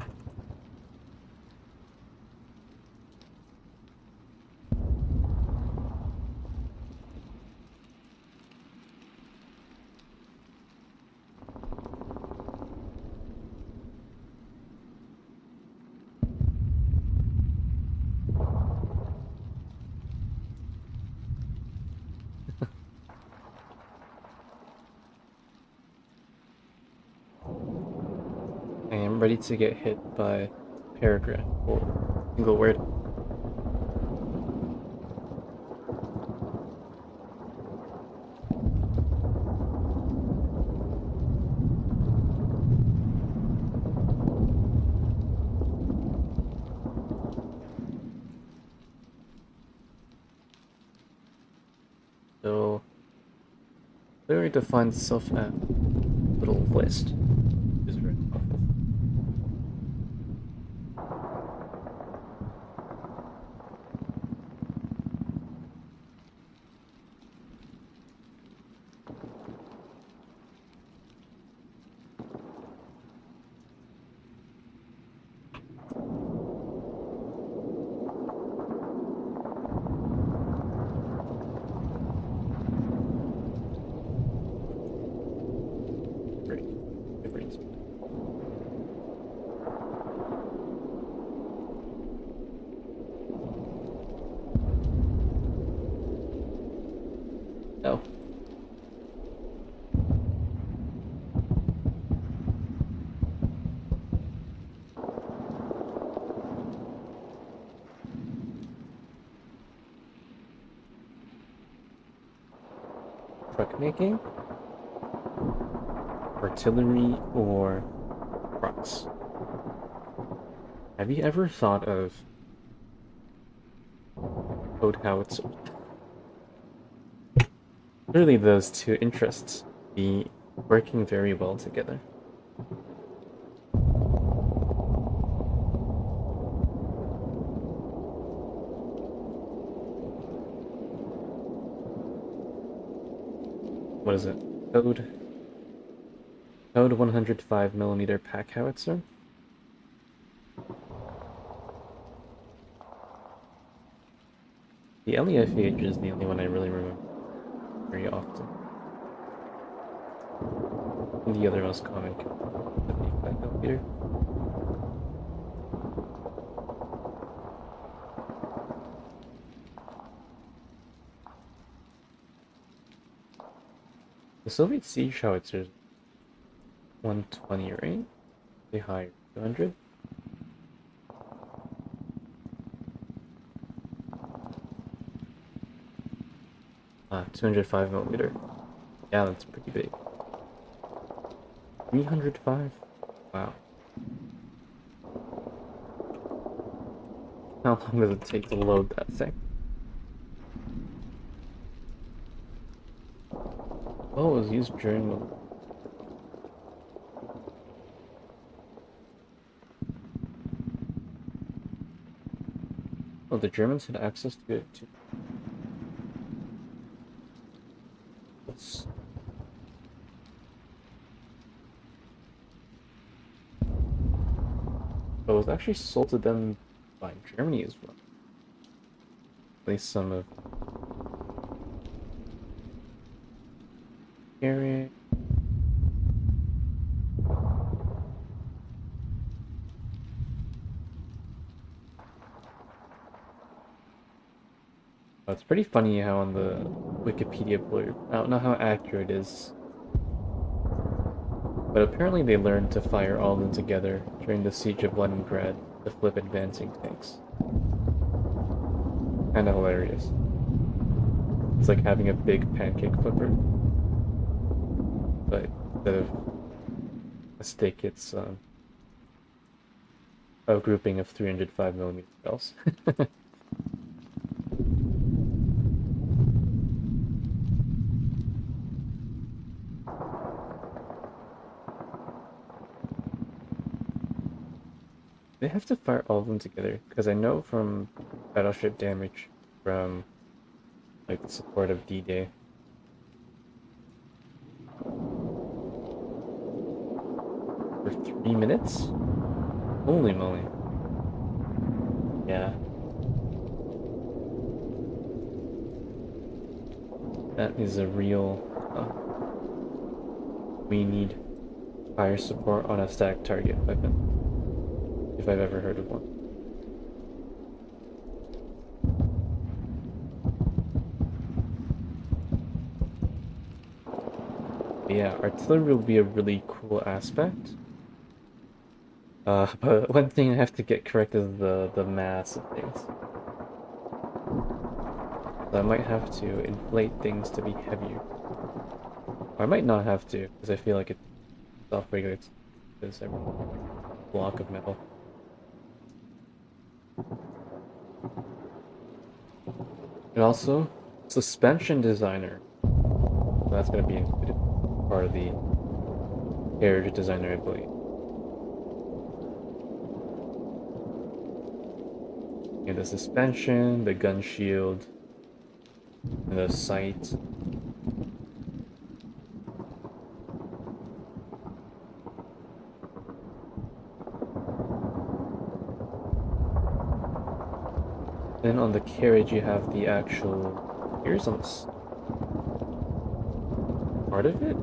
I am ready to get hit by paragraph or single word. So clearly defines itself as a little list, which is very helpful. Great. Great. No. Truck making, artillery, or trucks. Have you ever thought of code howitzer? Clearly, those two interests be working very well together. What is it? Code 105 mm pack howitzer? The LEFH is the only one I really remember very often. And the other most common code, 75 mm. The Soviet siege howitzers 120, right? They higher 200. 205 mm. Yeah, that's pretty big. 305? Wow. How long does it take to load that thing? Oh, it was used during the... Oh, the Germans had access to it too. That's... But it was actually sold to them by Germany as well. At least some of... Carrying... Oh, it's pretty funny how on the Wikipedia blurb, I don't know how accurate it is, but apparently they learned to fire all of them together during the siege of Leningrad to flip advancing tanks. Kinda hilarious. It's like having a big pancake flipper, but instead of a stick, it's a grouping of 305 mm shells. They have to fire all of them together, because I know from battleship damage from like the support of D-Day. 3 minutes? Holy moly. Yeah, that is a real. We need fire support on a stacked target weapon, if I've ever heard of one. But yeah, artillery will be a really cool aspect. But one thing I have to get correct is the mass of things. So I might have to inflate things to be heavier. Or I might not have to, because I feel like it self-regulates this every block of metal. And also, suspension designer. That's going to be included part of the carriage designer, I believe. Yeah, the suspension, the gun shield, and the sight. Then on the carriage, you have the actual gears on this part of it.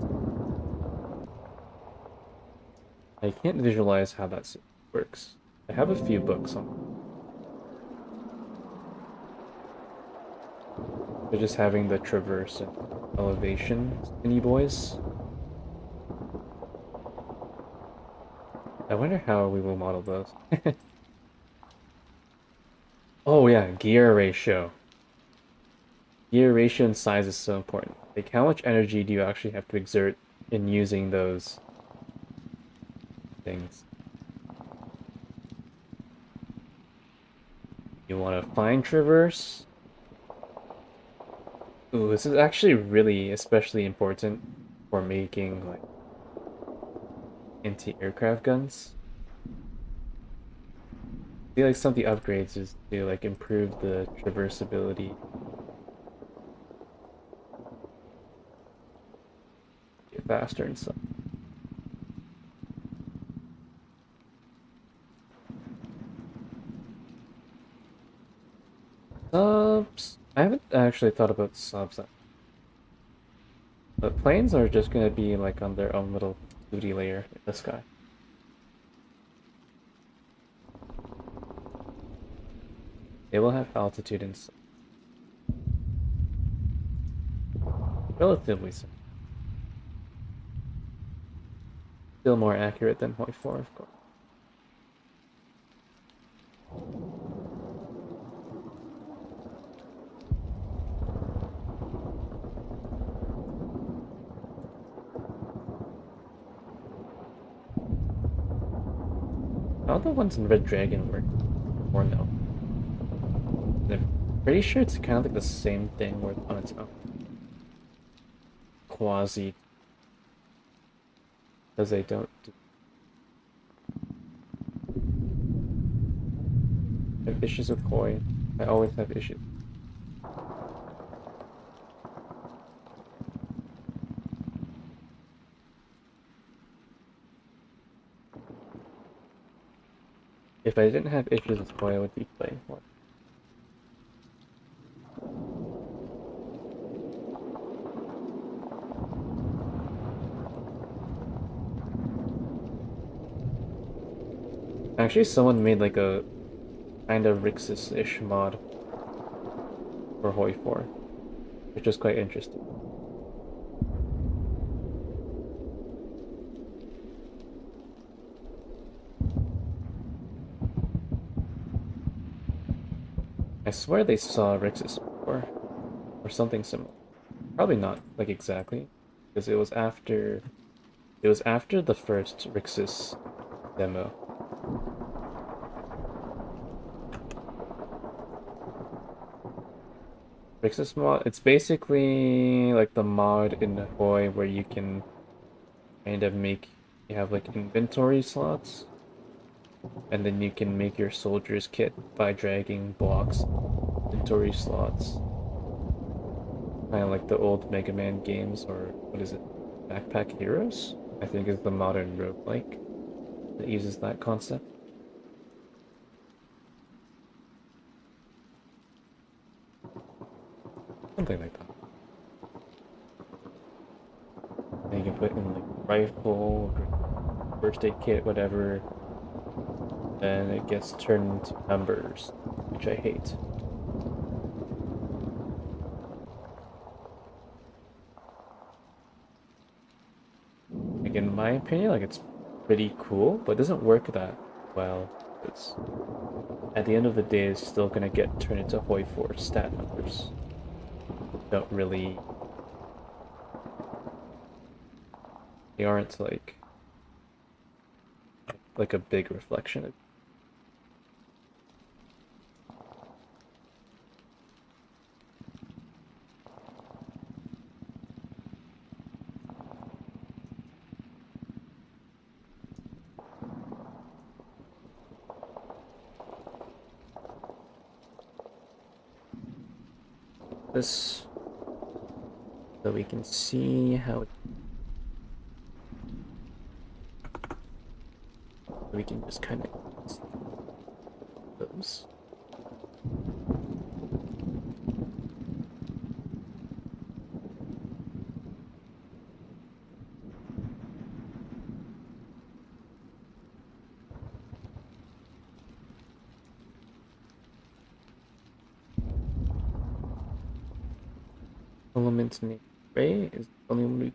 I can't visualize how that works. I have a few books on but just having the traverse and elevation thingy boys. I wonder how we will model those. Oh yeah, gear ratio. Gear ratio and size is so important. Like how much energy do you actually have to exert in using those things? You want to fine traverse? Ooh, this is actually really especially important for making like anti-aircraft guns. I feel like some of the upgrades is to like improve the traversability, get faster and stuff. Subs. I haven't actually thought about subs, but planes are just gonna be like on their own little 2D layer in the sky. They will have altitude and stuff. Relatively simple. Still more accurate than point 4, of course. How the ones in Red Dragon work, or no? I'm pretty sure it's kind of like the same thing where on its own. Quasi, because they don't do. I have issues with Koi. I always have issues. If I didn't have issues with Koi, I would be playing more. Actually, someone made like a kind of Rixas-ish mod for Hoi 4, which is quite interesting. I swear they saw Rixas before, or something similar. Probably not like exactly, because it was after the first Rixas demo. Rixas mod, it's basically like the mod in Hoi where you can kind of make you have like inventory slots, and then you can make your soldier's kit by dragging blocks, inventory slots. Kind of like the old Mega Man games, or what is it? Backpack Heroes? I think is the modern roguelike. that uses that concept. Something like that. And you can put in like rifle, first aid kit, whatever. Then it gets turned into numbers, which I hate. Like in my opinion, like it's pretty cool, but it doesn't work that well. It's at the end of the day, it's still gonna get turned into Hoi 4 stat numbers. Don't really, they aren't like a big reflection of this, so we can see how we can just kind of see those. Element named Ray is the only one we can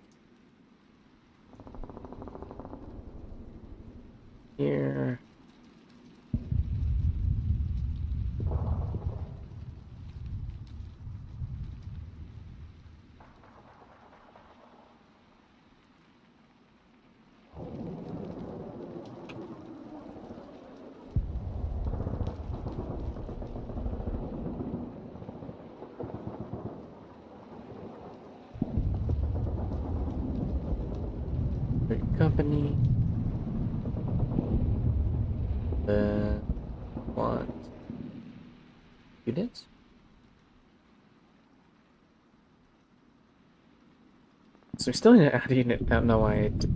here. Company. Want units. So we still need to add a unit. I don't know why it did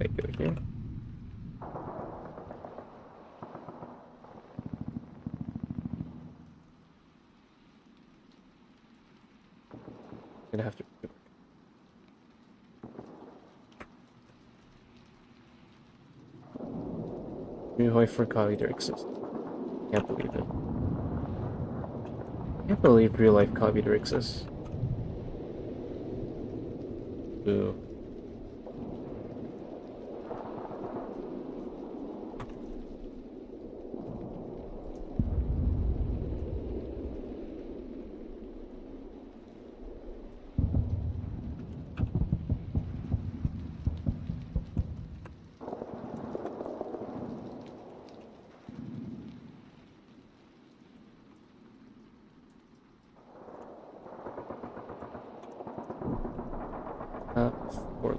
I go here. Gonna have to rework. New Hoi for Kali Rixas. Can't believe it. Can't believe real life Kali Rixas. Boo. For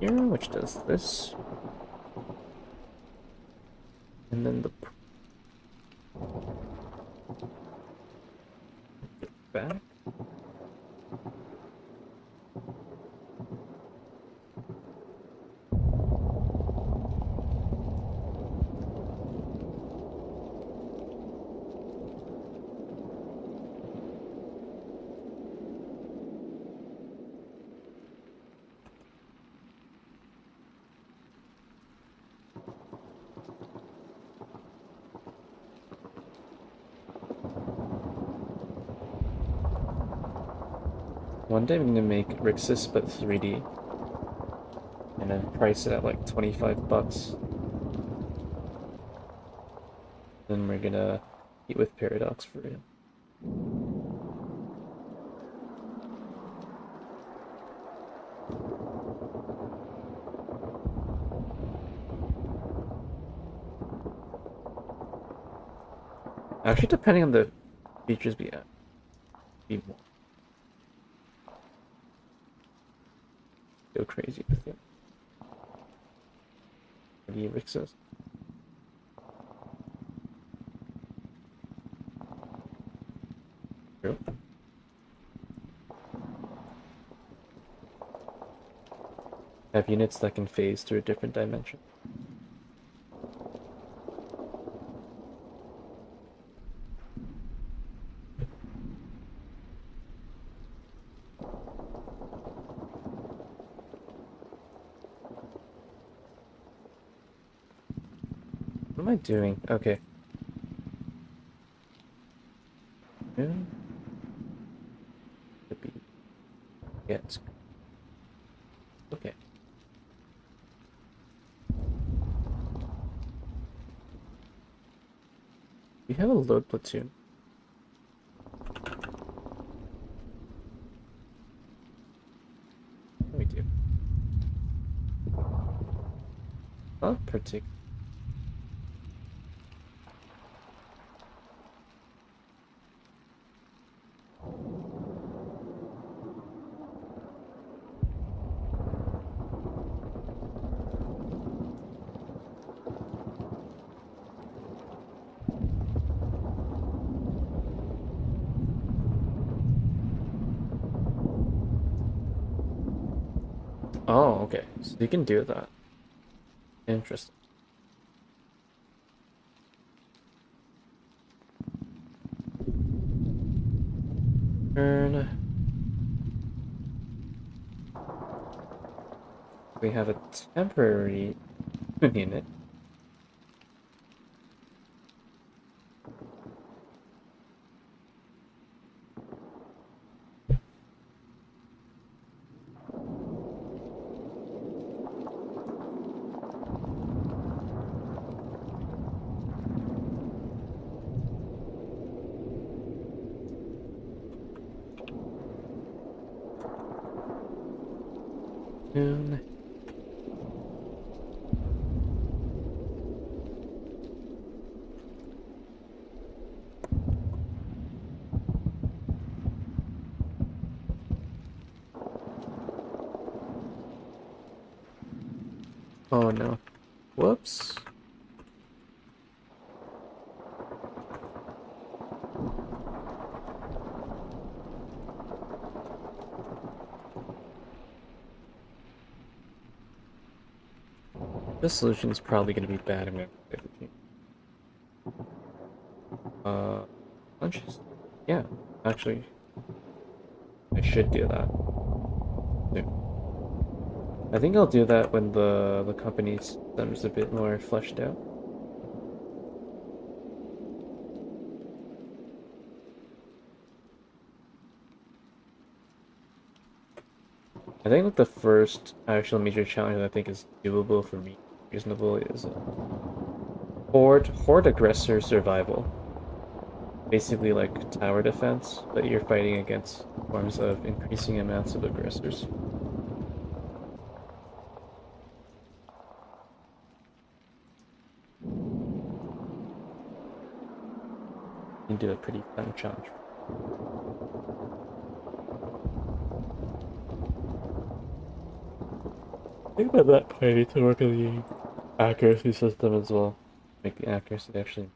here, which does this. And then the back. One day I'm gonna make Rixas but 3D. And then price it at like 25 bucks. Then we're gonna eat with Paradox for real. Actually, depending on the features we add, be more. Go crazy with it. The Rixas. True. Have units that can phase through a different dimension. What am I doing? Okay. Moon could be yes. Okay. We have a load platoon. We do. Not particular. Oh, okay. So you can do that. Interesting. Turn. We have a temporary unit. Noon. Oh no. Whoops. This solution is probably going to be bad. I'm going to lunches. Yeah, actually, I should do that soon. I think I'll do that when the company system's a bit more fleshed out. I think like the first actual major challenge that I think is doable for me, reasonable, is horde aggressor survival. Basically like tower defense, but you're fighting against forms of increasing amounts of aggressors. You can do a pretty fun challenge. I think by that point I need to work on the accuracy system as well. Make the accuracy actually.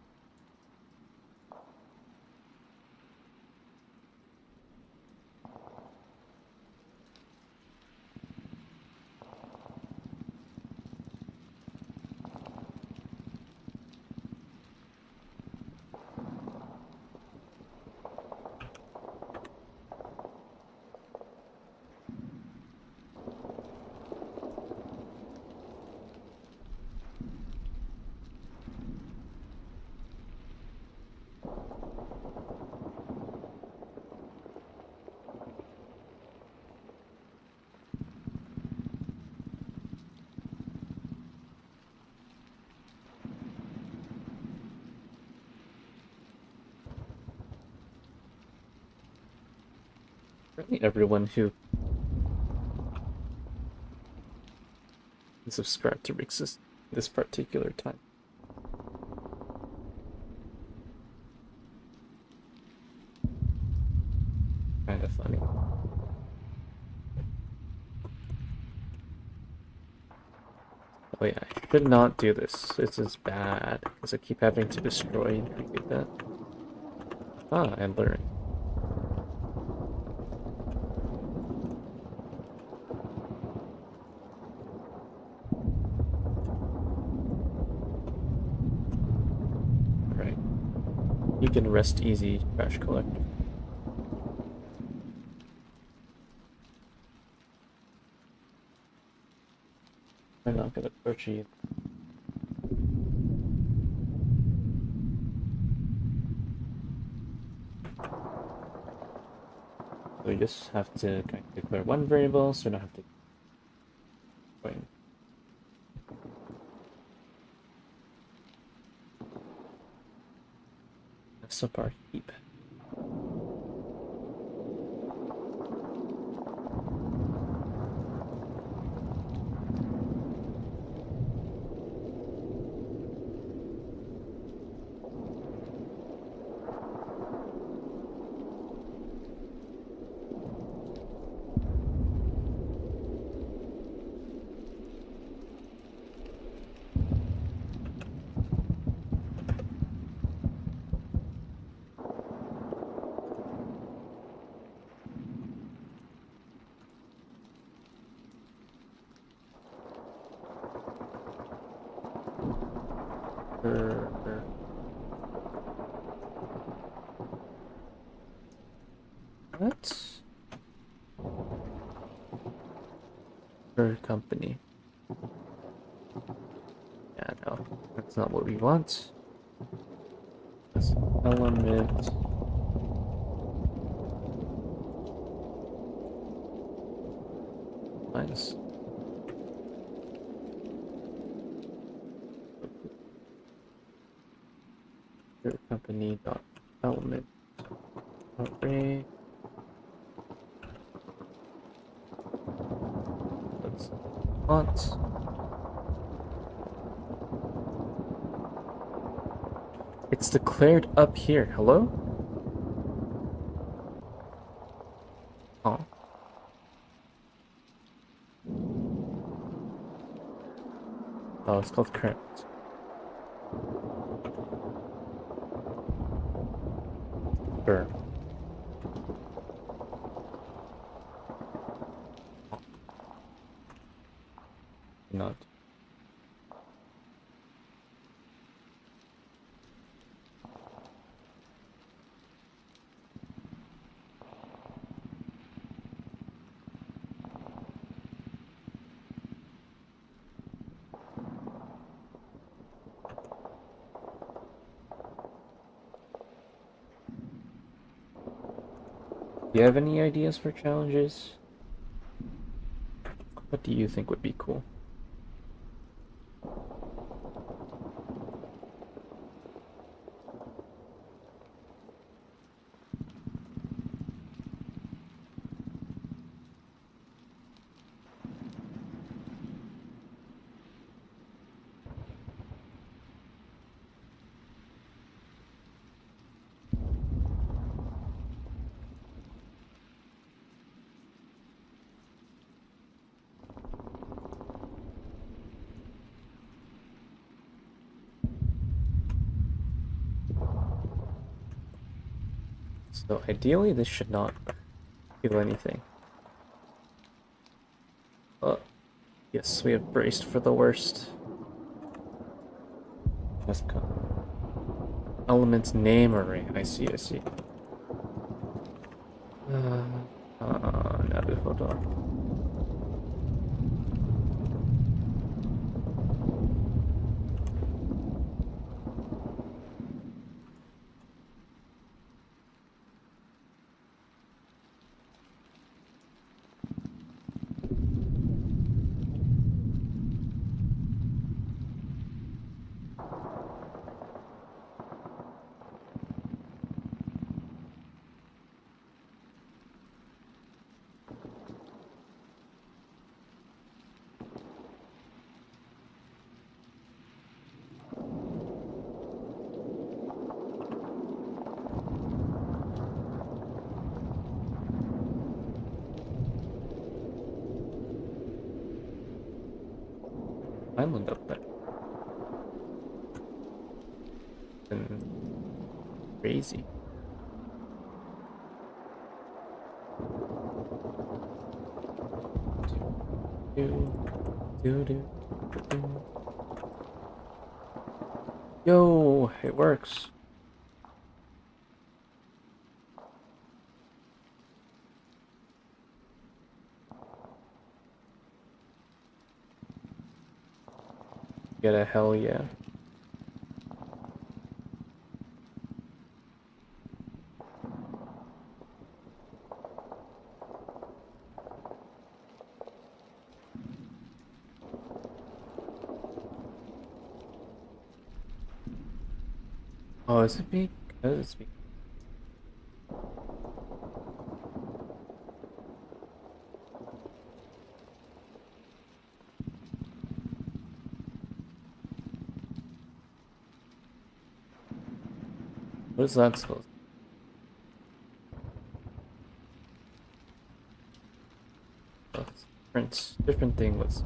Apparently everyone who subscribed to Rixas this particular time. Kind of funny. Oh yeah, I should not do this. This is bad, because I keep having to destroy and create that. Ah, I learned. can rest easy, trash collector. I'm not gonna torch you. So we just have to kind of declare one variable, so we don't have to going. Mess up our heap. What? Per company. Yeah, no, that's not what we want. That's element. Minus. Per company dot element. Array. Let's font. It's declared up here. Hello? Oh. Oh, it's called current. Sure. Not. Do you have any ideas for challenges? What do you think would be cool? So ideally, this should not kill anything. Oh, yes, we have braced for the worst. Let's go. Element name array. I see, I see. Naruhodo. Island up there. And crazy. Do. Yo, it works. Get a hell yeah. Oh, is it because it's because what is that supposed to be? Oh, it's different thing. What's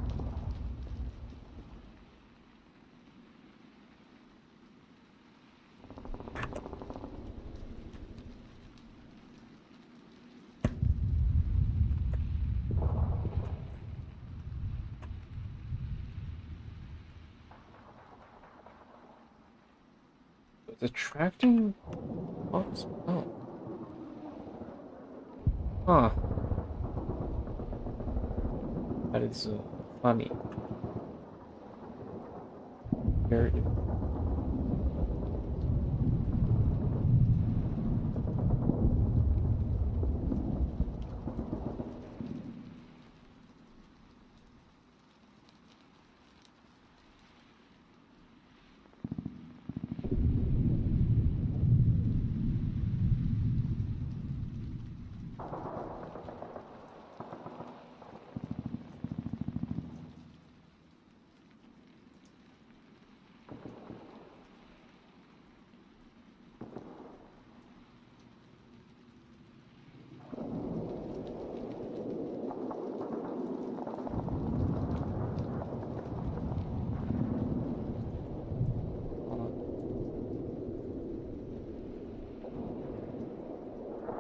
it's attracting box? Oh, huh. That is funny. Very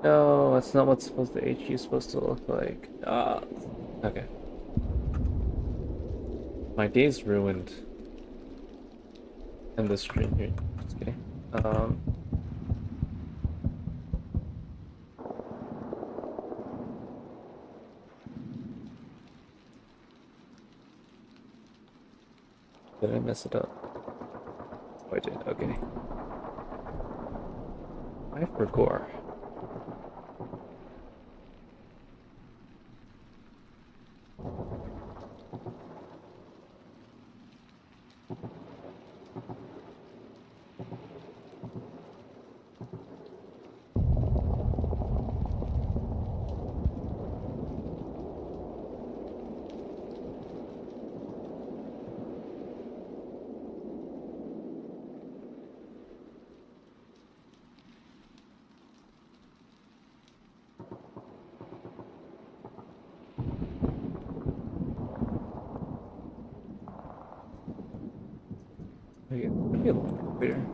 No, that's not what's supposed to HU is supposed to look like. Ah, okay. My day's ruined. And the stream here. Just kidding. Um, did I mess it up? Oh, I did. Okay. I forgot. Okay, maybe a little bit clearer.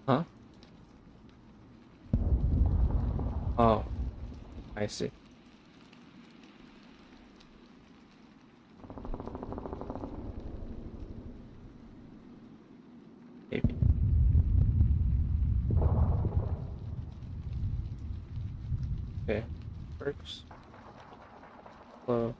Huh? Oh, I see. Maybe. Okay. Works. Flow.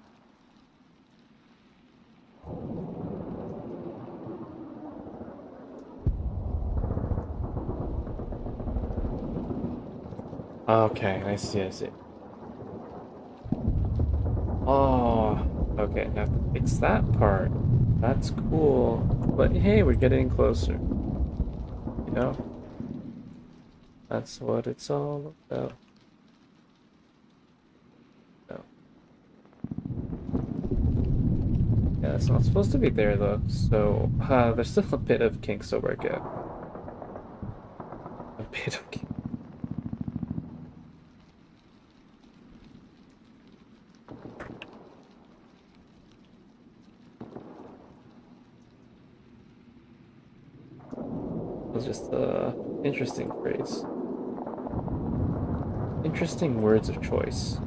Okay, I see, I see. Oh, Okay, I have to fix that part. That's cool. But hey, we're getting closer. You know? That's what it's all about. No. Yeah, it's not supposed to be there though. So, there's still a bit of kinks to work out. A bit of kinks. It was just interesting phrase. Interesting words of choice.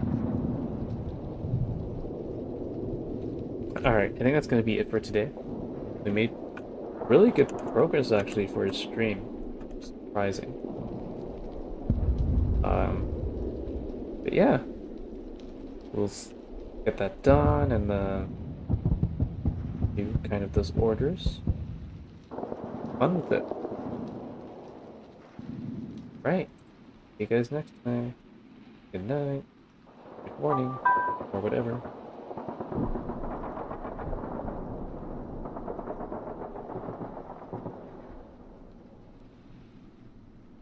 Alright, I think that's gonna be it for today. We made really good progress actually for a stream. Surprising. Um, but yeah, we'll get that done and do kind of those orders. Fun with it. Right. See you guys next time. Good night. Good morning. Or whatever.